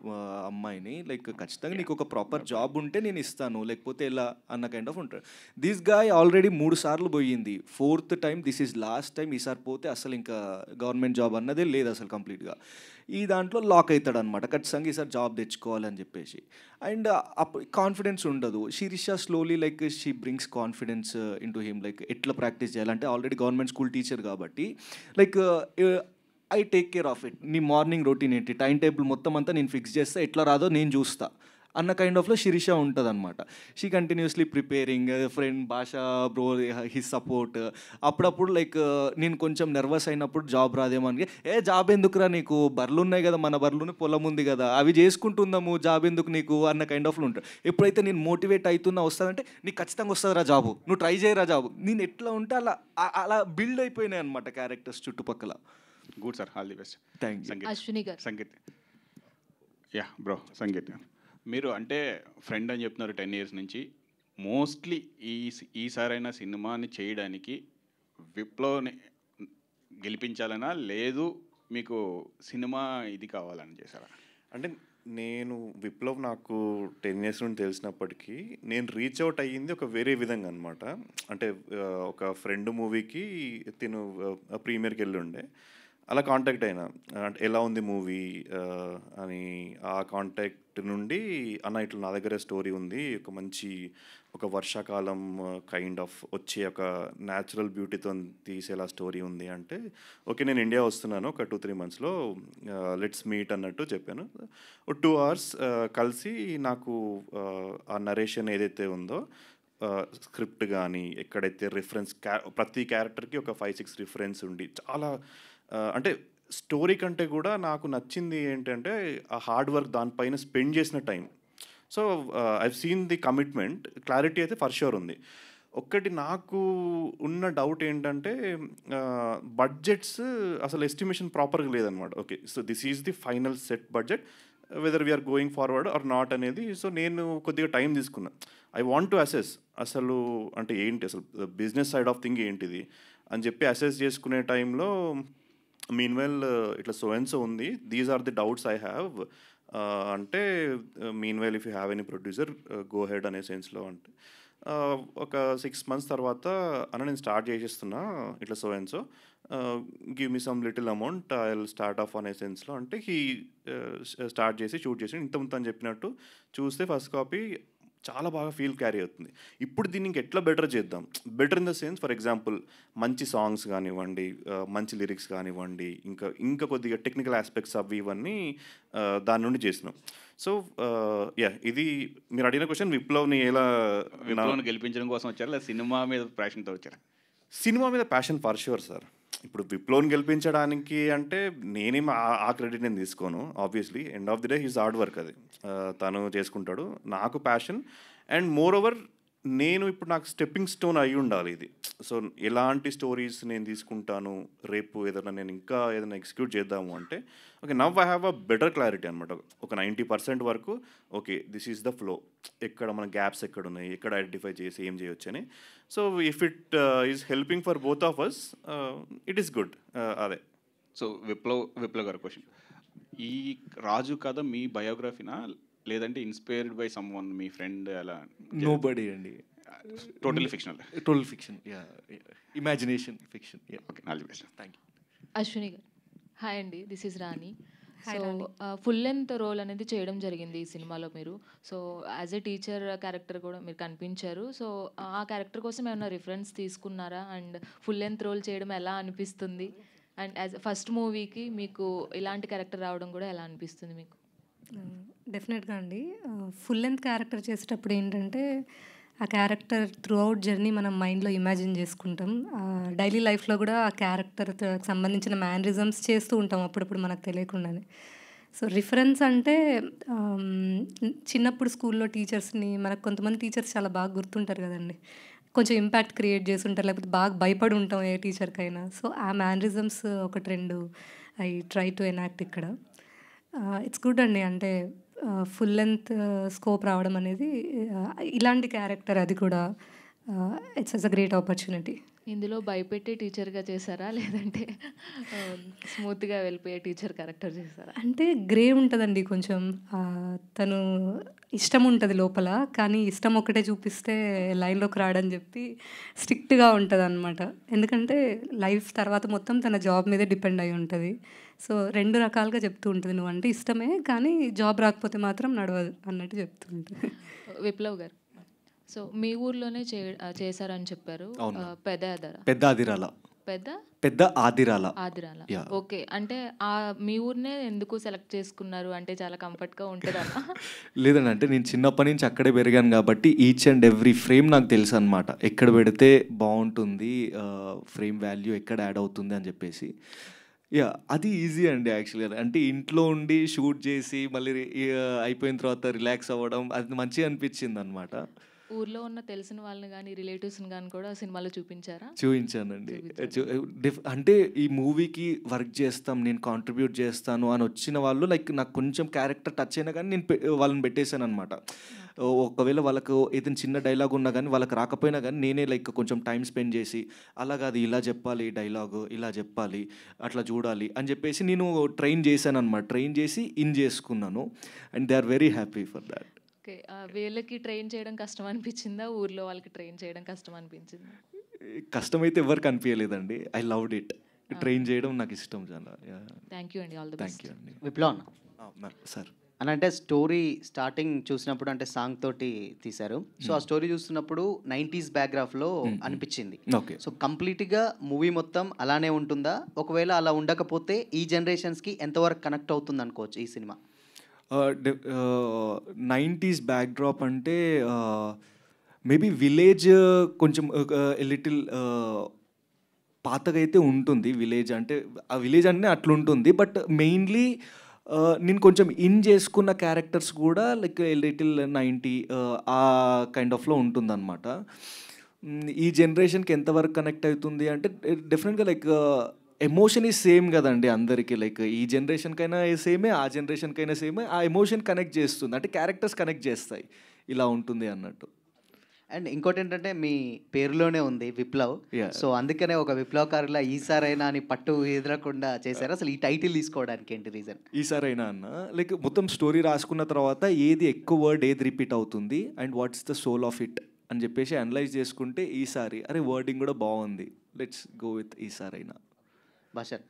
అమ్మాయిని, లైక్ ఖచ్చితంగా నీకు ఒక ప్రాపర్ జాబ్ ఉంటే నేను ఇస్తాను, లేకపోతే ఎలా అన్న కైండ్ ఆఫ్ ఉంటాడు. దిస్ గాయ్ ఆల్రెడీ 3 సార్లు పోయింది, 4th time this is lost time. ఈసారి పోతే అసలు ఇంకా గవర్నమెంట్ జాబ్ అన్నదే లేదు అసలు కంప్లీట్గా. ఈ దాంట్లో లాక్ అవుతాడు అనమాట, ఖచ్చితంగా ఈసారి జాబ్ తెచ్చుకోవాలని చెప్పేసి. అండ్ అప్పుడు కాన్ఫిడెన్స్ ఉండదు. Sirisha slowly like she brings confidence into him, like ఎట్లా ప్రాక్టీస్ చేయాలంటే ఆల్రెడీ గవర్నమెంట్ స్కూల్ టీచర్ కాబట్టి like I take care of it. నీ మార్నింగ్ రొటీన్ ఏంటి, టైం టేబుల్ మొత్తం అంతా నేను ఫిక్స్ చేస్తా, ఎట్లా రాదో నేను చూస్తా అన్న కైండ్ ఆఫ్లో శిరీష ఉంటుంది అనమాట. షీ కంటిన్యూస్లీ ప్రిపేరింగ్, ఫ్రెండ్ భాష బ్రో హిస్ సపోర్ట్. అప్పుడప్పుడు లైక్ నేను కొంచెం నర్వస్ అయినప్పుడు జాబ్ రాదేమో అని, జాబ్ ఎందుకురా నీకు, బర్రెలు ఉన్నాయి కదా, మన బర్రెలుని పొలం ఉంది కదా, అవి చేసుకుంటుందాము, జాబ్ ఎందుకు నీకు అన్న కైండ్ ఆఫ్లో ఉంటాడు. ఎప్పుడైతే నేను మోటివేట్ అవుతున్నా వస్తుందంటే నీకు ఖచ్చితంగా వస్తుందిరా జాబు, నువ్వు ట్రై చేయరా జాబు. నేను ఎట్లా ఉంటే అలా అలా బిల్డ్ అయిపోయినాయి అనమాట క్యారెక్టర్స్ చుట్టుపక్కల. Good sir, all the best. Thank you. Ashwini గారు. సంగీత్. యా బ్రో, సంగీత్ మీరు అంటే ఫ్రెండ్ అని చెప్తున్నారు 10 years నుంచి. మోస్ట్లీ ఈసారైనా సినిమాని చేయడానికి విప్లవ్ని గెలిపించాలనా, లేదు మీకు సినిమా ఇది కావాలని చేశారా? అంటే నేను విప్లవ్ నాకు 10 years నుండి తెలిసినప్పటికీ నేను రీచ్ అవుట్ అయ్యింది ఒక వేరే విధంగా అనమాట. అంటే ఒక ఫ్రెండ్ మూవీకి తిను ప్రీమియర్కి వెళ్ళి ఉండే, అలా కాంటాక్ట్ అయినా అంటే ఎలా ఉంది మూవీ అని. ఆ కాంటాక్ట్ నుండి అన్న ఇట్లా నా దగ్గర స్టోరీ ఉంది, ఒక మంచి ఒక వర్షాకాలం కైండ్ ఆఫ్ వచ్చే ఒక న్యాచురల్ బ్యూటీతో తీసేలా స్టోరీ ఉంది అంటే, ఓకే నేను ఇండియా వస్తున్నాను ఒక 2-3 monthsలో, లెట్స్ మీట్ అన్నట్టు చెప్పాను. 2 hours కలిసి నాకు ఆ నరేషన్ ఏదైతే ఉందో స్క్రిప్ట్ కానీ ఎక్కడైతే రిఫరెన్స్ ప్రతి క్యారెక్టర్కి ఒక 5-6 రిఫరెన్స్ ఉండి చాలా అంటే స్టోరీ కంటే కూడా నాకు నచ్చింది ఏంటంటే ఆ హార్డ్ వర్క్ దానిపైన స్పెండ్ చేసిన time. So I've seen the commitment, clarity అయితే ఫర్ షూర్ ఉంది. ఒక్కటి నాకు ఉన్న డౌట్ ఏంటంటే బడ్జెట్స్ అసలు ఎస్టిమేషన్ ప్రాపర్గా లేదనమాట. Okay, so this is the final set budget, whether we're going forward or not అనేది. సో నేను కొద్దిగా టైం తీసుకున్నా. ఐ వాంట్ టు అసెస్ అసలు అంటే ఏంటి అసలు బిజినెస్ సైడ్ ఆఫ్ థింగ్ ఏంటిది అని చెప్పి అసెస్ చేసుకునే టైంలో మీన్వెల్ ఇట్లా సో అండ్ సో ఉంది, these are the doubts I have అంటే meanwhile if you have any producer go ahead అనే సెన్స్లో. అంటే ఒక 6 months తర్వాత అన్న నేను స్టార్ట్ చేసేస్తున్నా ఇట్లా so and so, give me some little amount I will start of అనే సెన్స్లో. అంటే హీ స్టార్ట్ చేసి షూట్ చేసి ఇంత అని చెప్పినట్టు చూస్తే ఫస్ట్ కాపీ చాలా బాగా ఫీల్ క్యారీ అవుతుంది. ఇప్పుడు దీన్ని ఇంకెట్లా బెటర్ చేద్దాం, better in the sense for example మంచి సాంగ్స్ కానివ్వండి, మంచి లిరిక్స్ కానివ్వండి, ఇంకా కొద్దిగా టెక్నికల్ ఆస్పెక్ట్స్ అవి ఇవన్నీ దాని నుండి చేసినాం. సో ఇది మీరు అడిగిన క్వశ్చన్, విప్లవ్ని ఎలా గెలిపించడం కోసం వచ్చారా లేదా సినిమా మీద ప్యాషన్తో వచ్చారా? సినిమా మీద ప్యాషన్ ఫర్ షూర్ సార్. ఇప్పుడు విప్లవ్ని గెలిపించడానికి అంటే నేనేం ఆ క్రెడిట్ నేను తీసుకోను. Obviously end of the day his hard work, అది తను చేసుకుంటాడు. నాకు ప్యాషన్ అండ్ మోర్ ఓవర్ నేను ఇప్పుడు నాకు స్టెప్పింగ్ స్టోన్ అయి ఉండాలి ఇది. సో ఎలాంటి స్టోరీస్ నేను తీసుకుంటాను రేపు ఏదైనా నేను ఇంకా ఏదైనా ఎగ్జిక్యూట్ చేద్దాము అంటే, okay now I have a better clarity అనమాట. ఒక 90% వరకు okay this is the flow, ఎక్కడ మన గ్యాప్స్ ఎక్కడ ఉన్నాయి, ఎక్కడ ఐడెంటిఫై చేసి ఏం చేయొచ్చు అని. So if it is helping for both of us it is good. అదే. సో విప్లవ్ గారు క్వశ్చన్, ఈ రాజు కథ మీ బయోగ్రఫీనా లేదంటే ఇన్స్పైర్డ్ బై సమ్వన్, మీ ఫ్రెండ్ అలా? నోబడీ అండి, total fictional. Total fiction, imagination fiction. Okay, all the best. Thank you. Ashwini గారు. హాయ్ అండి, this is Rani. So full length role అనేది చేయడం జరిగింది ఈ సినిమాలో మీరు. So as a teacher character కూడా మీరు కనిపించారు. సో ఆ క్యారెక్టర్ కోసం ఏమైనా రిఫరెన్స్ తీసుకున్నారా? అండ్ ఫుల్ లెంత్ రోల్ చేయడం ఎలా అనిపిస్తుంది? అండ్ యాజ్ ఫస్ట్ మూవీకి మీకు ఇలాంటి క్యారెక్టర్ రావడం కూడా ఎలా అనిపిస్తుంది మీకు? డెఫినెట్గా అండి. ఫుల్ లెంత్ క్యారెక్టర్ చేసేటప్పుడు ఏంటంటే ఆ క్యారెక్టర్ త్రూ అవుట్ జర్నీ మనం మైండ్లో ఇమాజిన్ చేసుకుంటాం. డైలీ లైఫ్లో కూడా ఆ క్యారెక్టర్కి సంబంధించిన మ్యానరిజమ్స్ చేస్తూ ఉంటాం అప్పుడప్పుడు మనకు తెలియకుండానే. సో రిఫరెన్స్ అంటే చిన్నప్పుడు స్కూల్లో టీచర్స్ని మనకు కొంతమంది టీచర్స్ చాలా బాగా గుర్తుంటారు కదండి, కొంచెం ఇంపాక్ట్ క్రియేట్ చేసి ఉంటారు, లేకపోతే బాగా భయపడి ఉంటాం ఏ టీచర్కైనా. సో ఆ మ్యానరిజమ్స్ ఒకటి రెండు ఐ ట్రై టు ఎనాక్ట్ ఇక్కడ. ఇట్స్ గుడ్ అండి. అంటే ఫుల్ లెంత్ స్కోప్ రావడం అనేది ఇలాంటి క్యారెక్టర్, అది కూడా ఇట్స్ అ గ్రేట్ ఆపర్చునిటీ. ఇందులో భయపెట్టే టీచర్గా చేశారా, లేదంటే స్మూత్గా వెళ్ళిపోయే టీచర్ క్యారెక్టర్ చేశారా? అంటే గ్రే ఉంటుందండి కొంచెం. తను ఇష్టం ఉంటుంది లోపల, కానీ ఇష్టం ఒకటే చూపిస్తే లైన్లోకి రాడని చెప్పి స్ట్రిక్ట్గా ఉంటుంది అనమాట. ఎందుకంటే లైఫ్ తర్వాత మొత్తం తన జాబ్ మీదే డిపెండ్ అయి ఉంటుంది. సో రెండు రకాలుగా చెప్తూ ఉంటుంది, నువ్వు అంటే ఇష్టమే కానీ జాబ్ రాకపోతే మాత్రం నడవదు అన్నట్టు చెప్తూ ఉంటుంది. విప్లవ్ గారు, సో మీ ఊర్లోనే చేశారని చెప్పారు. పెద్ద ఆదిరాల. ఓకే, అంటే మీ ఊరినే ఎందుకు సెలెక్ట్ చేసుకున్నారు? అంటే చాలా కంఫర్ట్గా ఉంటుందన్నా? లేదండి, అంటే నేను చిన్నప్పటి నుంచి అక్కడే పెరిగాను కాబట్టి ఈచ్ అండ్ ఎవ్రీ ఫ్రేమ్ నాకు తెలుసు అనమాట. ఎక్కడ పెడితే బాగుంటుంది, ఫ్రేమ్ వాల్యూ ఎక్కడ యాడ్ అవుతుంది అని చెప్పేసి. అది ఈజీ అండి యాక్చువల్గా. అంటే ఇంట్లో ఉండి షూట్ చేసి మళ్ళీ అయిపోయిన తర్వాత రిలాక్స్ అవ్వడం అది మంచిగా అనిపించింది అనమాట. ఊర్లో ఉన్న తెలిసిన వాళ్ళని కానీ రిలేటివ్స్ని కానీ కూడా సినిమాలో చూపించారా? చూపించానండి. అంటే ఈ మూవీకి వర్క్ చేస్తాం, నేను కాంట్రిబ్యూట్ చేస్తాను అని వచ్చిన వాళ్ళు లైక్ నాకు కొంచెం క్యారెక్టర్ టచ్ అయినా కానీ నేను వాళ్ళని పెట్టేశాను అనమాట. ఒకవేళ వాళ్ళకు ఏదైనా చిన్న డైలాగ్ ఉన్నా కానీ వాళ్ళకి రాకపోయినా కానీ నేనే లైక్ కొంచెం టైం స్పెండ్ చేసి అలాగా అది ఇలా చెప్పాలి, డైలాగు ఇలా చెప్పాలి, అట్లా చూడాలి అని చెప్పేసి నేను ట్రైన్ చేశాను అనమాట. ట్రైన్ చేసి ఇన్ చేసుకున్నాను and they are very happy for that. Okay, వీళ్ళకి ట్రైన్ చేయడం కష్టం అనిపించిందా, ఊర్లో వాళ్ళకి ట్రైన్ చేయడం కష్టం అనిపించిందా? కష్టమైతే ఎవరికి అనిపించలేదండి. I loved it. ట్రైన్ చేయడం నాకు ఇష్టం చాలా. థ్యాంక్ యూ అండి. All the best. Thank you అండి. విప్లవ్ సార్ అని అంటే స్టోరీ స్టార్టింగ్ చూసినప్పుడు అంటే సాంగ్ తోటి తీశారు. సో ఆ స్టోరీ చూస్తున్నప్పుడు 90s బ్యాక్గ్రాఫ్లో అనిపించింది. ఓకే, సో కంప్లీట్గా మూవీ మొత్తం అలానే ఉంటుందా? ఒకవేళ అలా ఉండకపోతే ఈ జనరేషన్స్కి ఎంతవరకు కనెక్ట్ అవుతుంది అనుకోవచ్చు ఈ సినిమా? 90s బ్యాక్డ్రాప్ అంటే మేబీ విలేజ్ కొంచెం లిటిల్ పాతగా అయితే ఉంటుంది. విలేజ్ అంటే ఆ విలేజ్ అంటే అట్లుంటుంది. బట్ మెయిన్లీ నేను కొంచెం ఇన్ చేసుకున్న క్యారెక్టర్స్ కూడా లైక్ లిటిల్ 90 ఆ కైండ్ ఆఫ్లో ఉంటుందన్నమాట. ఈ జనరేషన్కి ఎంతవరకు కనెక్ట్ అవుతుంది అంటే డెఫినెట్గా లైక్ ఎమోషన్ ఈజ్ సేమ్ కదండి అందరికీ. లైక్ ఈ జనరేషన్కైనా సేమే, ఆ జనరేషన్కైనా సేమే. ఆ ఎమోషన్ కనెక్ట్ చేస్తుంది, అంటే క్యారెక్టర్స్ కనెక్ట్ చేస్తాయి, ఇలా ఉంటుంది అన్నట్టు. అండ్ ఇంకోటి ఏంటంటే మీ పేరులోనే ఉంది విప్లవ్. సో అందుకనే ఒక విప్లవకారులా ఈసారైనా అని పట్టు ఎదురకుండా చేశారు. అసలు ఈ టైటిల్ తీసుకోవడానికి ఏంటి రీజన్? ఈసారైనా అన్న లైక్ మొత్తం స్టోరీ రాసుకున్న తర్వాత ఏది ఎక్కువ వర్డ్ ఏది రిపీట్ అవుతుంది and what's the soul of it అని చెప్పేసి అనలైజ్ చేసుకుంటే ఈసారి అరే వర్డింగ్ కూడా బాగుంది, లెట్స్ గో విత్ ఈసారైనా. భాషర్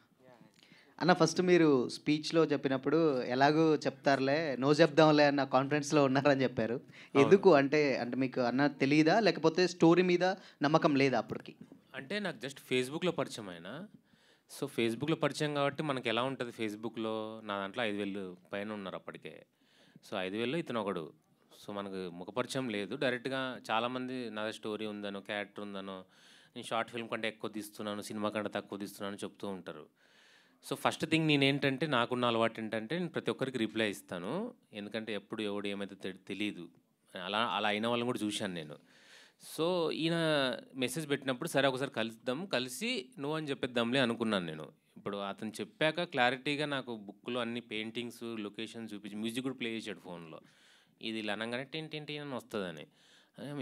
అన్న, ఫస్ట్ మీరు స్పీచ్లో చెప్పినప్పుడు ఎలాగో చెప్తారులే, నో చెప్దాంలే అన్న కాన్ఫిడెన్స్లో ఉన్నారని చెప్పారు. ఎందుకు అంటే మీకు అన్న తెలియదా, లేకపోతే స్టోరీ మీద నమ్మకం లేదా అప్పటికి? అంటే నాకు జస్ట్ ఫేస్బుక్లో పరిచయం అయినా. సో ఫేస్బుక్లో పరిచయం కాబట్టి మనకి ఎలా ఉంటుంది, ఫేస్బుక్లో నా దాంట్లో 5,000 పైన ఉన్నారు అప్పటికే. సో 5,000లో ఇతను ఒకడు. సో మనకు ముఖపరిచయం లేదు. డైరెక్ట్గా చాలామంది నా స్టోరీ ఉందనో క్యారెక్టర్ ఉందనో నేను షార్ట్ ఫిల్మ్ కంటే ఎక్కువ తీస్తున్నాను, సినిమా కంటే తక్కువ తీస్తున్నాను చెప్తూ ఉంటారు. సో ఫస్ట్ థింగ్ నేనేంటంటే నాకున్న అలవాటు ఏంటంటే నేను ప్రతి ఒక్కరికి రిప్లై ఇస్తాను. ఎందుకంటే ఎప్పుడు ఎవడు ఏమైతే తెలియదు. అలా అయిన వాళ్ళని కూడా చూశాను నేను. సో ఈయన మెసేజ్ పెట్టినప్పుడు సరే ఒకసారి కలుద్దాం, కలిసి నువ్వు అని చెప్పేద్దాంలే అనుకున్నాను నేను. ఇప్పుడు అతను చెప్పాక క్లారిటీగా నాకు బుక్లో అన్ని పెయింటింగ్స్, లొకేషన్ చూపించి మ్యూజిక్ కూడా ప్లే చేశాడు ఫోన్లో. ఇది ఇలా అనగానే టెంటి అని వస్తుందని,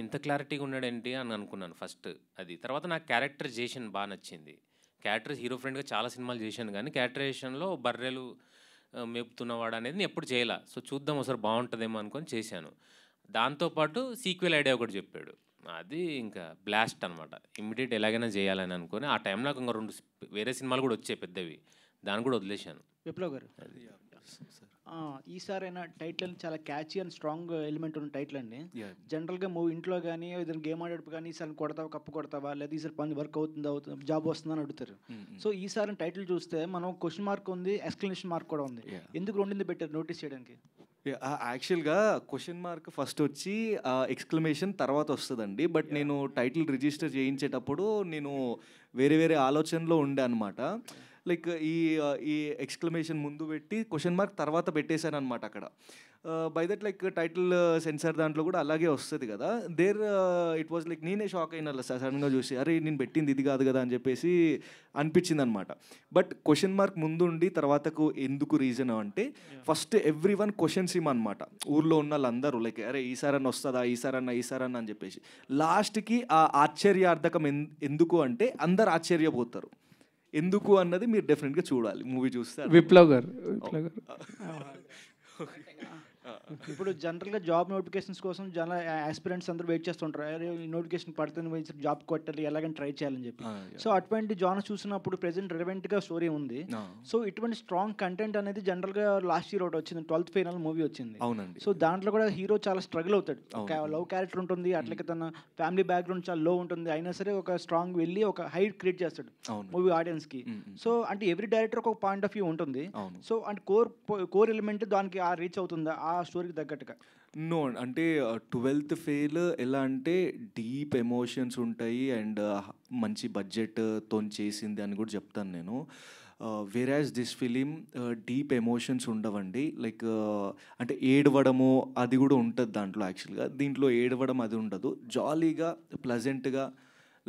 ఇంత క్లారిటీగా ఉన్నాడేంటి అని అనుకున్నాను ఫస్ట్. అది తర్వాత నాకు క్యారెక్టరైజేషన్ బాగా నచ్చింది. క్యారెక్టర్ హీరో ఫ్రెండ్గా చాలా సినిమాలు చేశాను కానీ క్యారెక్టరైజేషన్లో బర్రెలు మేపుతున్నవాడు అనేది నేను ఎప్పుడు చేయాల. సో చూద్దాం ఒకసారి బాగుంటుందేమో అనుకొని చేశాను. దాంతోపాటు సీక్వెల్ ఐడియా ఒకటి చెప్పాడు, అది ఇంకా బ్లాస్ట్ అనమాట. ఇమ్మీడియట్ ఎలాగైనా చేయాలని అనుకొని ఆ టైంలో ఇంకా 2 వేరే సినిమాలు కూడా వచ్చాయి పెద్దవి, దాన్ని కూడా వదిలేశాను. విప్లవ్ గారు ఈసారైనా టైటిల్ చాలా క్యాచీ అండ్ స్ట్రాంగ్ ఎలిమెంట్ ఉన్న టైటిల్ అండి. జనరల్గా మూవీ ఇంట్లో కానీ ఏదైనా గేమ్ ఆడేటప్పుడు కానీ ఈసారి కొడతావా కప్పు కొడతావా లేదా ఈసారి పని వర్క్ అవుతుందా జాబ్ వస్తుందని అడుగుతారు. సో ఈసారి టైటిల్ చూస్తే మనం క్వశ్చన్ మార్క్ ఉంది, ఎక్స్క్లమేషన్ మార్క్ కూడా ఉంది. ఎందుకు రెండింది పెట్టారు నోటీస్ చేయడానికి? యాక్చువల్గా క్వశ్చన్ మార్క్ ఫస్ట్ వచ్చి ఎక్స్క్లమేషన్ తర్వాత వస్తుందండి. బట్ నేను టైటిల్ రిజిస్టర్ చేయించేటప్పుడు నేను వేరే వేరే ఆలోచనలో ఉండే అనమాట. లైక్ ఈ ఎక్స్క్లమేషన్ ముందు పెట్టి క్వశ్చన్ మార్క్ తర్వాత పెట్టేశాను అనమాట అక్కడ. By that like title censor దాంట్లో కూడా అలాగే వస్తుంది కదా. ఇట్ వాజ్ లైక్ నేనే షాక్ అయినా సడన్గా చూసి అరే నేను పెట్టింది ఇది కాదు కదా అని చెప్పేసి అనిపించింది అనమాట. బట్ క్వశ్చన్ మార్క్ ముందు ఉండి తర్వాతకు ఎందుకు రీజన్ అంటే ఫస్ట్ ఎవ్రీ వన్ క్వశ్చన్స్ అనమాట. ఊర్లో ఉన్న వాళ్ళందరూ లైక్ అరే ఈసారన్నా వస్తుందా ఈసారన్నా అని చెప్పేసి లాస్ట్కి ఆ ఆశ్చర్యార్థకం ఎందుకు అంటే అందరు ఆశ్చర్యపోతారు. ఎందుకు అన్నది మీరు డెఫినెట్గా చూడాలి మూవీ చూస్తే. విప్లవ్ గారు ఇప్పుడు జనరల్గా జాబ్ నోటిఫికేషన్స్ కోసం చాలా ఆస్పిరెంట్స్ అందరూ వెయిట్ చేస్తుంటారు. అరే నోటిఫికేషన్ పడుతుంది జాబ్ కొట్టాలి ఎలాగని ట్రై చేయాలని చెప్పి. సో అటువంటి జానర్ చూసినప్పుడు ప్రెజెంట్ రిలవెంట్గా స్టోరీ ఉంది. సో ఇటువంటి స్ట్రాంగ్ కంటెంట్ అనేది జనరల్గా లాస్ట్ ఇయర్ ఒకటి వచ్చింది, 12th ఫైనల్ మూవీ వచ్చింది. అవునండి. సో దాంట్లో కూడా హీరో చాలా స్ట్రగుల్ అవుతాడు. లవ్ క్యారెక్టర్ ఉంటుంది, అట్లకి తన ఫ్యామిలీ బ్యాక్గ్రౌండ్ చాలా లో ఉంటుంది, అయినా సరే ఒక స్ట్రాంగ్ వెళ్ళి ఒక హైట్ క్రియేట్ చేస్తాడు మూవీ ఆడియన్స్కి. సో అంటే ఎవ్రీ డైరెక్టర్ ఒక పాయింట్ ఆఫ్ వ్యూ ఉంటుంది. సో అంటే కోర్ ఎలిమెంట్ దానికి రీచ్ అవుతుందా ఆ స్టోరీకి తగ్గట్టుగా? నో అంటే 12th ఫెయిల్ ఎలా అంటే డీప్ ఎమోషన్స్ ఉంటాయి అండ్ మంచి బడ్జెట్తో చేసింది అని కూడా చెప్తాను నేను. వేరాజ్ దిస్ ఫిలిం డీప్ ఎమోషన్స్ ఉండవండి. లైక్ అంటే ఏడవడము అది కూడా ఉంటుంది దాంట్లో. యాక్చువల్గా దీంట్లో ఏడవడం అది ఉండదు. జాలీగా ప్లజెంట్గా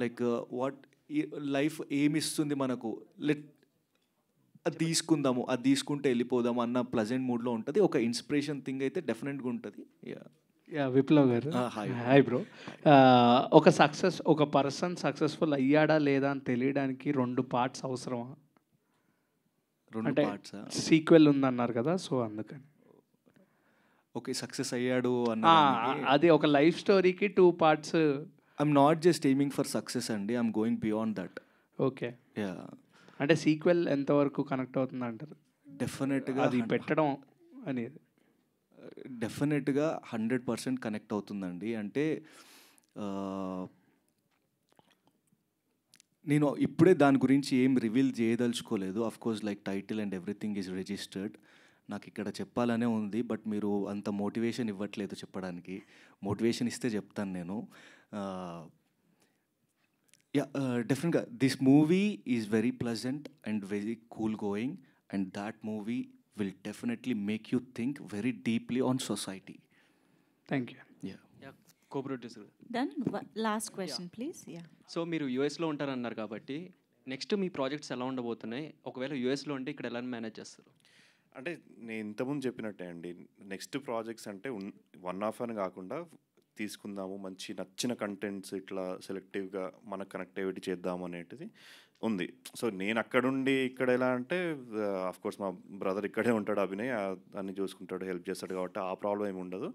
లైక్ వాట్ లైఫ్ ఏమిస్తుంది మనకు, అది తీసుకుందాము, అది తీసుకుంటే వెళ్ళిపోదాము అన్న ప్లజెంట్ మూడ్లో ఉంటుంది. ఒక ఇన్స్పిరేషన్ థింగ్ అయితే డెఫినెట్గా ఉంటుంది. విప్లవ్ గారు హాయ్ బ్రో. ఒక పర్సన్ సక్సెస్ఫుల్ అయ్యాడా లేదా అని తెలియడానికి 2 పార్ట్స్ అవసరమా? 2 పార్ట్స్ సీక్వెల్ ఉందన్నారు కదా, సో అందుకని. ఓకే సక్సెస్ అయ్యాడు అన్న అది ఒక లైఫ్ స్టోరీకి 2 parts. I'm not just aiming for success అండి, I'm going beyond that. Okay అంటే సీక్వెల్ ఎంతవరకు కనెక్ట్ అవుతుంది అంటారు? డెఫినెట్గా అది పెట్టడం అనేది డెఫినెట్గా 100% కనెక్ట్ అవుతుందండి. అంటే నేను ఇప్పుడే దాని గురించి ఏం రివీల్ చేయదలుచుకోలేదు. Of course like title and everything is registered. నాకు ఇక్కడ చెప్పాలనే ఉంది, బట్ మీరు అంత మోటివేషన్ ఇవ్వట్లేదు చెప్పడానికి. మోటివేషన్ ఇస్తే చెప్తాను నేను. Definitely this movie is very pleasant and very cool going, and that movie will definitely make you think very deeply on society. Thank you. Yeah, co-producer. Then last question please. So మీరు యూఎస్లో ఉంటారన్నారు కాబట్టి next మీ projects ఎలా ఉండబోతున్నాయి? ఒకవేళ యూఎస్లో ఉంటే ఇక్కడ ఎలా మేనేజ్ చేస్తారు? అంటే నేను ఇంతకుముందు చెప్పినట్టే అండి, నెక్స్ట్ ప్రాజెక్ట్స్ అంటే 1-off అని కాకుండా తీసుకుందాము, మంచి నచ్చిన కంటెంట్స్ ఇట్లా సెలెక్టివ్గా మన కనెక్టివిటీ చేద్దాము అనేది ఉంది. సో నేను అక్కడుండి ఇక్కడ ఎలా అంటే కోర్స్ మా బ్రదర్ ఇక్కడే ఉంటాడు, అభినయ్ అన్ని చూసుకుంటాడు, హెల్ప్ చేస్తాడు, కాబట్టి ఆ ప్రాబ్లం ఏమి ఉండదు.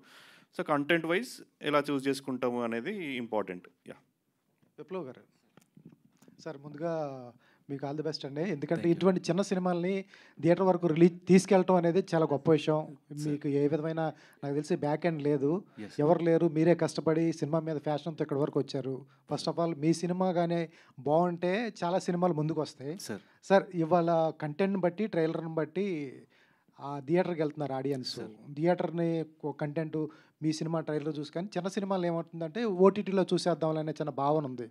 సో కంటెంట్ వైజ్ ఎలా చూస్ చేసుకుంటాము అనేది ఇంపార్టెంట్. విప్లవ్ గారు సార్ ముందుగా మీకు ఆల్ ది బెస్ట్ అండి. ఎందుకంటే ఇటువంటి చిన్న సినిమాల్ని థియేటర్ వరకు తీసుకెళ్ళటం అనేది చాలా గొప్ప విషయం. మీకు ఏ విధమైన నాకు తెలిసి బ్యాక్ ఎండ్ లేదు, ఎవరు లేరు, మీరే కష్టపడి సినిమా మీద ఫ్యాషన్తో ఇక్కడ వరకు వచ్చారు. First of all me cinema కానీ బాగుంటే చాలా సినిమాలు ముందుకు వస్తాయి. సార్ ఇవాళ కంటెంట్ని బట్టి ట్రైలర్ని బట్టి ఆ థియేటర్కి వెళ్తున్నారు ఆడియన్స్. థియేటర్ని కంటెంట్ మీ సినిమా ట్రైలర్ చూసి, కానీ చిన్న సినిమాలు ఏమవుతుందంటే ఓటీటీలో చూసేద్దామనే చిన్న భావన ఉంది.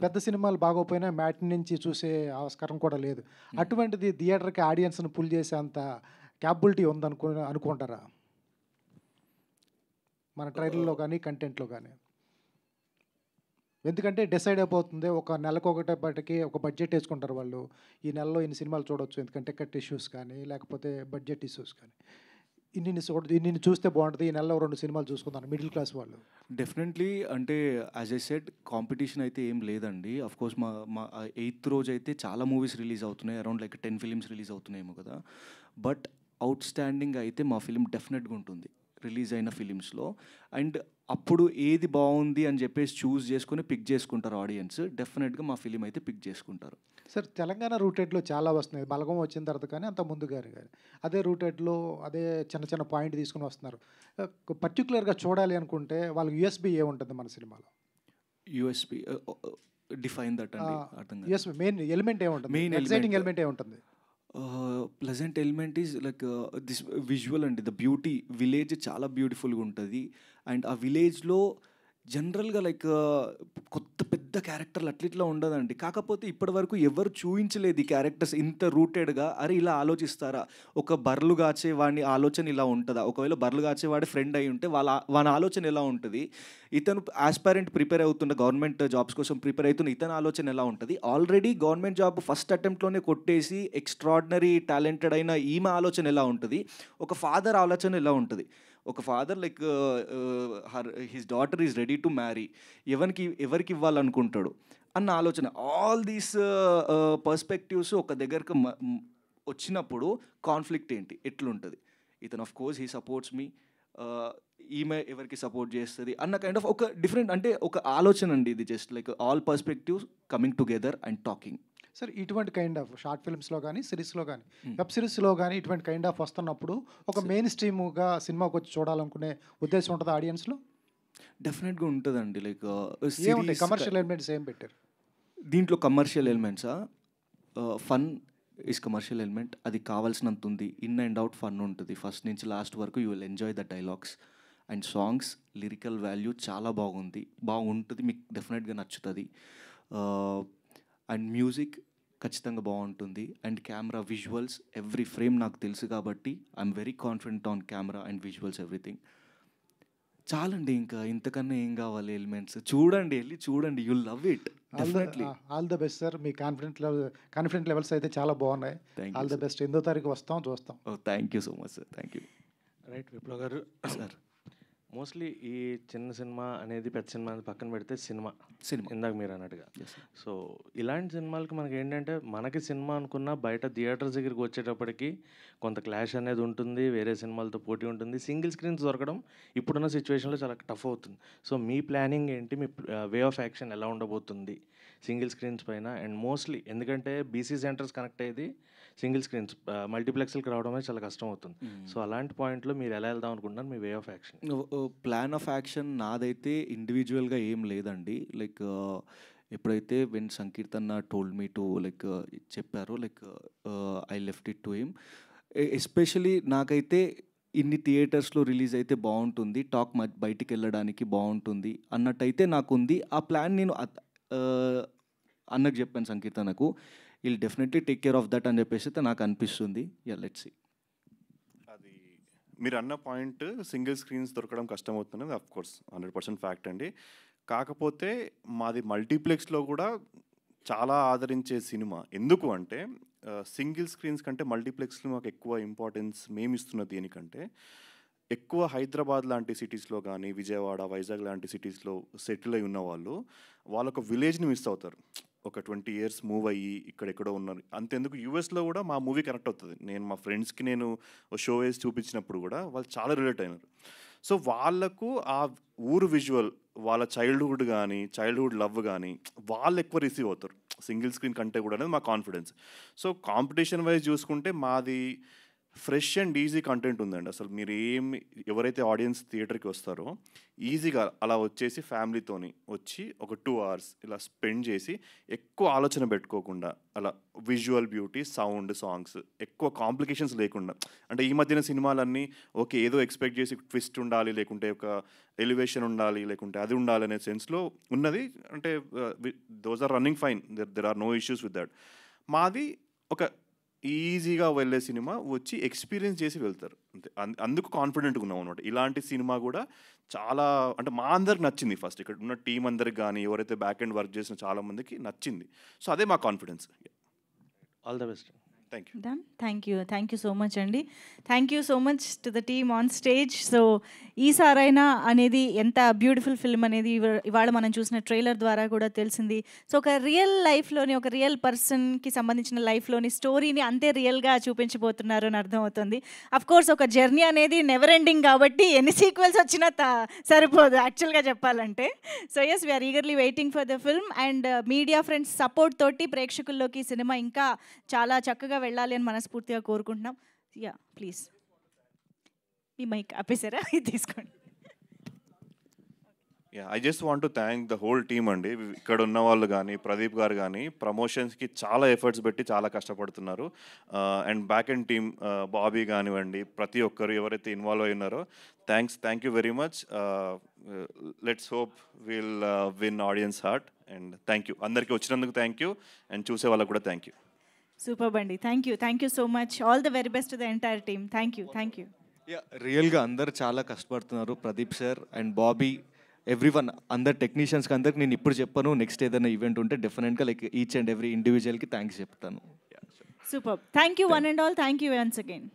పెద్ద సినిమాలు బాగోపోయినా మ్యాట్ నుంచి చూసే ఆస్కారం కూడా లేదు. అటువంటిది థియేటర్కి ఆడియన్స్ని పుల్ చేసే అంత క్యాపబిలిటీ అనుకుంటారా మన ట్రైలర్లో కానీ కంటెంట్లో కానీ? ఎందుకంటే డిసైడ్ అయిపోతుంది, ఒక నెలకు ఒకటేపటికి ఒక బడ్జెట్ వేసుకుంటారు వాళ్ళు, ఈ నెలలో ఇన్ని సినిమాలు చూడవచ్చు, ఎందుకంటే కట్ ఇష్యూస్ కానీ లేకపోతే బడ్జెట్ ఇష్యూస్ కానీ. ఇన్ని చూస్తే బాగుంటుంది, ఈ నెలలో 2 సినిమాలు చూసుకుంటాను మిడిల్ క్లాస్ వాళ్ళు. డెఫినెట్లీ అంటే యాజ్ ఐ సెడ్ కాంపిటీషన్ అయితే ఏం లేదండి. అఫ్కోర్స్ మా 8th రోజు అయితే చాలా మూవీస్ రిలీజ్ అవుతున్నాయి, అరౌండ్ లైక్ 10 ఫిలిమ్స్ రిలీజ్ అవుతున్నాయేమో కదా. బట్ అవుట్ స్టాండింగ్ అయితే మా ఫిలిం డెఫినెట్గా ఉంటుంది రిలీజ్ అయిన ఫిలిమ్స్లో. అండ్ అప్పుడు ఏది బాగుంది అని చెప్పేసి చూస్ చేసుకుని పిక్ చేసుకుంటారు ఆడియన్స్. డెఫినెట్గా మా ఫిలిం అయితే పిక్ చేసుకుంటారు. సార్ తెలంగాణ రూటెడ్లో చాలా వస్తున్నాయి, బలగం వచ్చిన తర్వాత కానీ అంత ముందు కానీ అదే రూటెడ్లో అదే చిన్న చిన్న పాయింట్ తీసుకుని వస్తున్నారు. పర్టికులర్గా చూడాలి అనుకుంటే వాళ్ళకి యూఎస్బి ఏముంటుంది మన సినిమాలో? యూఎస్పి డిఫైన్ దట్ అండి, అర్థం కాదు. యూఎస్బి మెయిన్ ఎలిమెంట్ ఏముంటుంది? మెయిన్ ఎక్సైటింగ్ ఎలిమెంట్ ఏముంటుంది? Pleasant element is like this visual అండి, ద బ్యూటీ. విలేజ్ చాలా బ్యూటిఫుల్గా ఉంటుంది. అండ్ ఆ విలేజ్లో జనరల్గా లైక్ కొత్త పెద్ద క్యారెక్టర్లు అట్లా ఉండదండి. కాకపోతే ఇప్పటి వరకు ఎవరు చూపించలేదు ఈ క్యారెక్టర్స్ ఇంత రూటెడ్గా. అరే ఇలా ఆలోచిస్తారా, ఒక బర్రెలు కాచేవాడిని ఆలోచన ఇలా ఉంటుందా, ఒకవేళ బర్రెలు కాచేవాడి ఫ్రెండ్ అయి ఉంటే వాని ఆలోచన ఎలా ఉంటుంది, ఇతను ఆస్పైరెంట్ ప్రిపేర్ అవుతున్న గవర్నమెంట్ జాబ్స్ కోసం ప్రిపేర్ అవుతున్న ఇతని ఆలోచన ఎలా ఉంటుంది, ఆల్రెడీ గవర్నమెంట్ జాబ్ ఫస్ట్ అటెంప్ట్లోనే కొట్టేసి ఎక్స్ట్రాడినరీ టాలెంటెడ్ అయిన ఈమె ఆలోచన ఎలా ఉంటుంది, ఒక ఫాదర్ ఆలోచన ఎలా ఉంటుంది. ఒక father like his daughter is ready to marry, ఎవరికి ఇవ్వాలనుకుంటాడు అన్న ఆలోచన. ఆల్ దీస్ పర్స్పెక్టివ్స్ ఒక దగ్గరకు వచ్చినప్పుడు కాన్ఫ్లిక్ట్ ఏంటి ఎట్లుంటుంది. ఇతను ఆఫ్ కోర్స్ హీ సపోర్ట్స్ మీ, ఈమె ఎవరికి సపోర్ట్ చేస్తుంది అన్న కైండ్ ఆఫ్ ఒక డిఫరెంట్, అంటే ఒక ఆలోచన అండి ఇది. Just like all perspectives coming together and talking. Sir ఇటువంటి కైండ్ ఆఫ్ షార్ట్ ఫిల్మ్స్లో కానీ సిరీస్లో కానీ వెబ్ సిరీస్లో కానీ ఇటువంటి కైండ్ ఆఫ్ వస్తున్నప్పుడు ఒక మెయిన్ స్ట్రీమ్గా సినిమాకి వచ్చి చూడాలనుకునే ఉద్దేశం ఉంటుంది ఆడియన్స్లో? డెఫినెట్గా ఉంటుందండి. లైక్ కమర్షియల్ ఎలిమెంట్స్ ఏం పెట్టారు దీంట్లో? కమర్షియల్ ఎలిమెంట్సా? ఫన్ ఈజ్ కమర్షియల్ ఎలిమెంట్, అది కావాల్సినంత ఉంది. ఇన్ అండ్ అవుట్ ఫన్ ఉంటుంది, ఫస్ట్ నుంచి లాస్ట్ వరకు. You will enjoy the dialogues and songs. Lyrical value చాలా బాగుంటుంది, మీకు డెఫినెట్గా నచ్చుతుంది. అండ్ మ్యూజిక్ ఖచ్చితంగా బాగుంటుంది. And camera visuals every frame నాకు తెలుసు కాబట్టి I'm very confident on camera and visuals everything. చాలండి, ఇంకా ఇంతకన్నా ఏం కావాలి ఎలిమెంట్స్. చూడండి, వెళ్ళి చూడండి, you love it definitely. All the best sir. Me confident levels అయితే చాలా బాగున్నాయి. All the best. 8వ తారీఖు వస్తాం, చూస్తాం. Thank you so much sir, thank you. Right Viplav గారు సార్, మోస్ట్లీ ఈ చిన్న సినిమా అనేది పెద్ద సినిమా అనేది పక్కన పెడితే సినిమా ఇందాక మీరు అన్నట్టుగా. సో ఇలాంటి సినిమాలకి మనకి ఏంటంటే, మనకి సినిమా అనుకున్న బయట థియేటర్స్ దగ్గరికి వచ్చేటప్పటికి కొంత క్లాష్ అనేది ఉంటుంది, వేరే సినిమాలతో పోటీ ఉంటుంది. సింగిల్ స్క్రీన్స్ దొరకడం ఇప్పుడున్న సిచ్యువేషన్లో చాలా టఫ్ అవుతుంది. సో మీ ప్లానింగ్ ఏంటి, మీ వే ఆఫ్ యాక్షన్ ఎలా ఉండబోతుంది సింగిల్ స్క్రీన్స్ పైన? అండ్ మోస్ట్లీ ఎందుకంటే బీసీ సెంటర్స్ కనెక్ట్ అయ్యేది సింగిల్ స్క్రీన్స్, మల్టీప్లెక్స్కి రావడం అనేది చాలా కష్టం అవుతుంది. సో అలాంటి పాయింట్లో మీరు ఎలా వెళ్దాం అనుకుంటున్నారు, మీ way of action? Plan of action నాదైతే ఇండివిజువల్గా ఏం లేదండి. లైక్ ఎప్పుడైతే వెన్ సంకీర్తన్న టోల్డ్ మీ టు లైక్ చెప్పారో, like I left it to him. Especially నాకైతే ఇన్ని థియేటర్స్లో రిలీజ్ అయితే బాగుంటుంది, టాక్ బయటికి వెళ్ళడానికి బాగుంటుంది అన్నట్టయితే నాకుంది. ఆ ప్లాన్ నేను అన్నకు చెప్పాను, సంకీర్తనకు. Will definitely take care of that అని చెప్పేసి అయితే నాకు అనిపిస్తుంది. Let's see. అది మీరు అన్న పాయింట్, సింగిల్ స్క్రీన్స్ దొరకడం కష్టమవుతున్నది అఫ్ కోర్స్ 100% ఫ్యాక్ట్ అండి. కాకపోతే మాది మల్టీప్లెక్స్లో కూడా చాలా ఆదరించే సినిమా. ఎందుకు అంటే సింగిల్ స్క్రీన్స్ కంటే మల్టీప్లెక్స్లో మాకు ఎక్కువ ఇంపార్టెన్స్ మేము ఇస్తున్నది. దేనికంటే ఎక్కువ హైదరాబాద్ లాంటి సిటీస్లో కానీ, విజయవాడ, వైజాగ్ లాంటి సిటీస్లో సెటిల్ అయి ఉన్న వాళ్ళొక విలేజ్ని మిస్ అవుతారు. ఒక 20 years మూవ్ అయ్యి ఇక్కడెక్కడో ఉన్నారు. అంతెందుకు యూఎస్లో కూడా మా మూవీ కనెక్ట్ అవుతుంది. నేను మా ఫ్రెండ్స్కి నేను షో వేసి చూపించినప్పుడు కూడా వాళ్ళు చాలా రిలేట్ అయినారు. సో వాళ్ళకు ఆ ఊరు విజువల్, వాళ్ళ చైల్డ్హుడ్ కానీ, చైల్డ్హుడ్ లవ్ కానీ వాళ్ళు ఎక్కువ రిసీవ్ అవుతారు సింగిల్ స్క్రీన్ కంటే కూడా అనేది మా కాన్ఫిడెన్స్. సో కాంపిటీషన్ వైజ్ చూసుకుంటే మాది ఫ్రెష్ అండ్ ఈజీ కంటెంట్ ఉందండి. అసలు మీరు ఎవరైతే ఆడియన్స్ థియేటర్కి వస్తారో ఈజీగా అలా వచ్చేసి ఫ్యామిలీతోని వచ్చి ఒక 2 hours ఇలా స్పెండ్ చేసి ఎక్కువ ఆలోచన పెట్టుకోకుండా అలా విజువల్ బ్యూటీ, సౌండ్, సాంగ్స్ ఎక్కువ కాంప్లికేషన్స్ లేకుండా. అంటే ఈ మధ్యన సినిమాలన్నీ ఓకే ఏదో ఎక్స్పెక్ట్ చేసి ట్విస్ట్ ఉండాలి, లేకుంటే ఒక ఎలివేషన్ ఉండాలి, లేకుంటే అది ఉండాలి అనే సెన్స్లో ఉన్నది. అంటే those are running fine, there are no issues with that. మాది ఒక ఈజీగా వెళ్ళే సినిమా, వచ్చి ఎక్స్పీరియన్స్ చేసి వెళ్తారు అంతే. అందుకు కాన్ఫిడెంట్గా ఉన్నాం అనమాట. ఇలాంటి సినిమా కూడా చాలా అంటే మా అందరికి నచ్చింది. ఫస్ట్ ఇక్కడ ఉన్న టీం అందరికి కానీ, ఎవరైతే బ్యాక్ ఎండ్ వర్క్ చేసిన చాలామందికి నచ్చింది. సో అదే మా confidence. All the best. Thank you. Done. Thank you so much అండి. Thank you so much to the team on stage. So ఈసారైనా అనేది ఎంత బ్యూటిఫుల్ ఫిల్మ్ అనేది ఇవాళ మనం చూసిన ట్రైలర్ ద్వారా కూడా తెలిసింది. సో ఒక రియల్ లైఫ్లోని, ఒక రియల్ పర్సన్కి సంబంధించిన లైఫ్లోని స్టోరీని అంతే రియల్గా చూపించబోతున్నారు అని అర్థమవుతుంది. అఫ్ కోర్స్ ఒక జర్నీ అనేది నెవర్ ఎండింగ్ కాబట్టి ఎన్ని సీక్వెల్స్ వచ్చినా సరిపోదు యాక్చువల్గా చెప్పాలంటే. So yes, we're eagerly waiting for the film and media friends support తోటి ప్రేక్షకుల్లోకి సినిమా ఇంకా చాలా చక్కగా వెళ్ళాలి అని మనస్ఫూర్తిగా కోరుకుంటున్నాం. యా ప్లీజ్, మీ మైక్ ఆపేసారా? ఇది తీసుకోండి. I just want to thank the whole team అండి. ఇక్కడ ఉన్న వాళ్ళు కానీ, ప్రదీప్ గారు కానీ ప్రమోషన్స్కి చాలా ఎఫర్ట్స్ పెట్టి చాలా కష్టపడుతున్నారు. And back and team Bobby కానివ్వండి, ప్రతి ఒక్కరు ఎవరైతే ఇన్వాల్వ్ అయి ఉన్నారో thank you very much. Let's hope will win audience heart. And thank you అందరికీ వచ్చినందుకు, థ్యాంక్ యూ. అండ్ చూసే వాళ్ళకు కూడా థ్యాంక్ యూ. సూపర్ అండి. Thank you so much. All the very best to the entire team. Thank you. రియల్గా అందరు చాలా కష్టపడుతున్నారు. Pradeep sir and Bobby, everyone, అందరు టెక్నీషియన్స్కి అందరికి నేను ఇప్పుడు చెప్పాను. నెక్స్ట్ ఏదైనా ఈవెంట్ ఉంటే డెఫినెట్గా లైక్ ఈచ్ అండ్ ఎవ్రీ ఇండివిజువల్కి థ్యాంక్స్ చెప్తాను. Super. Thank you one and all. Thank you once again.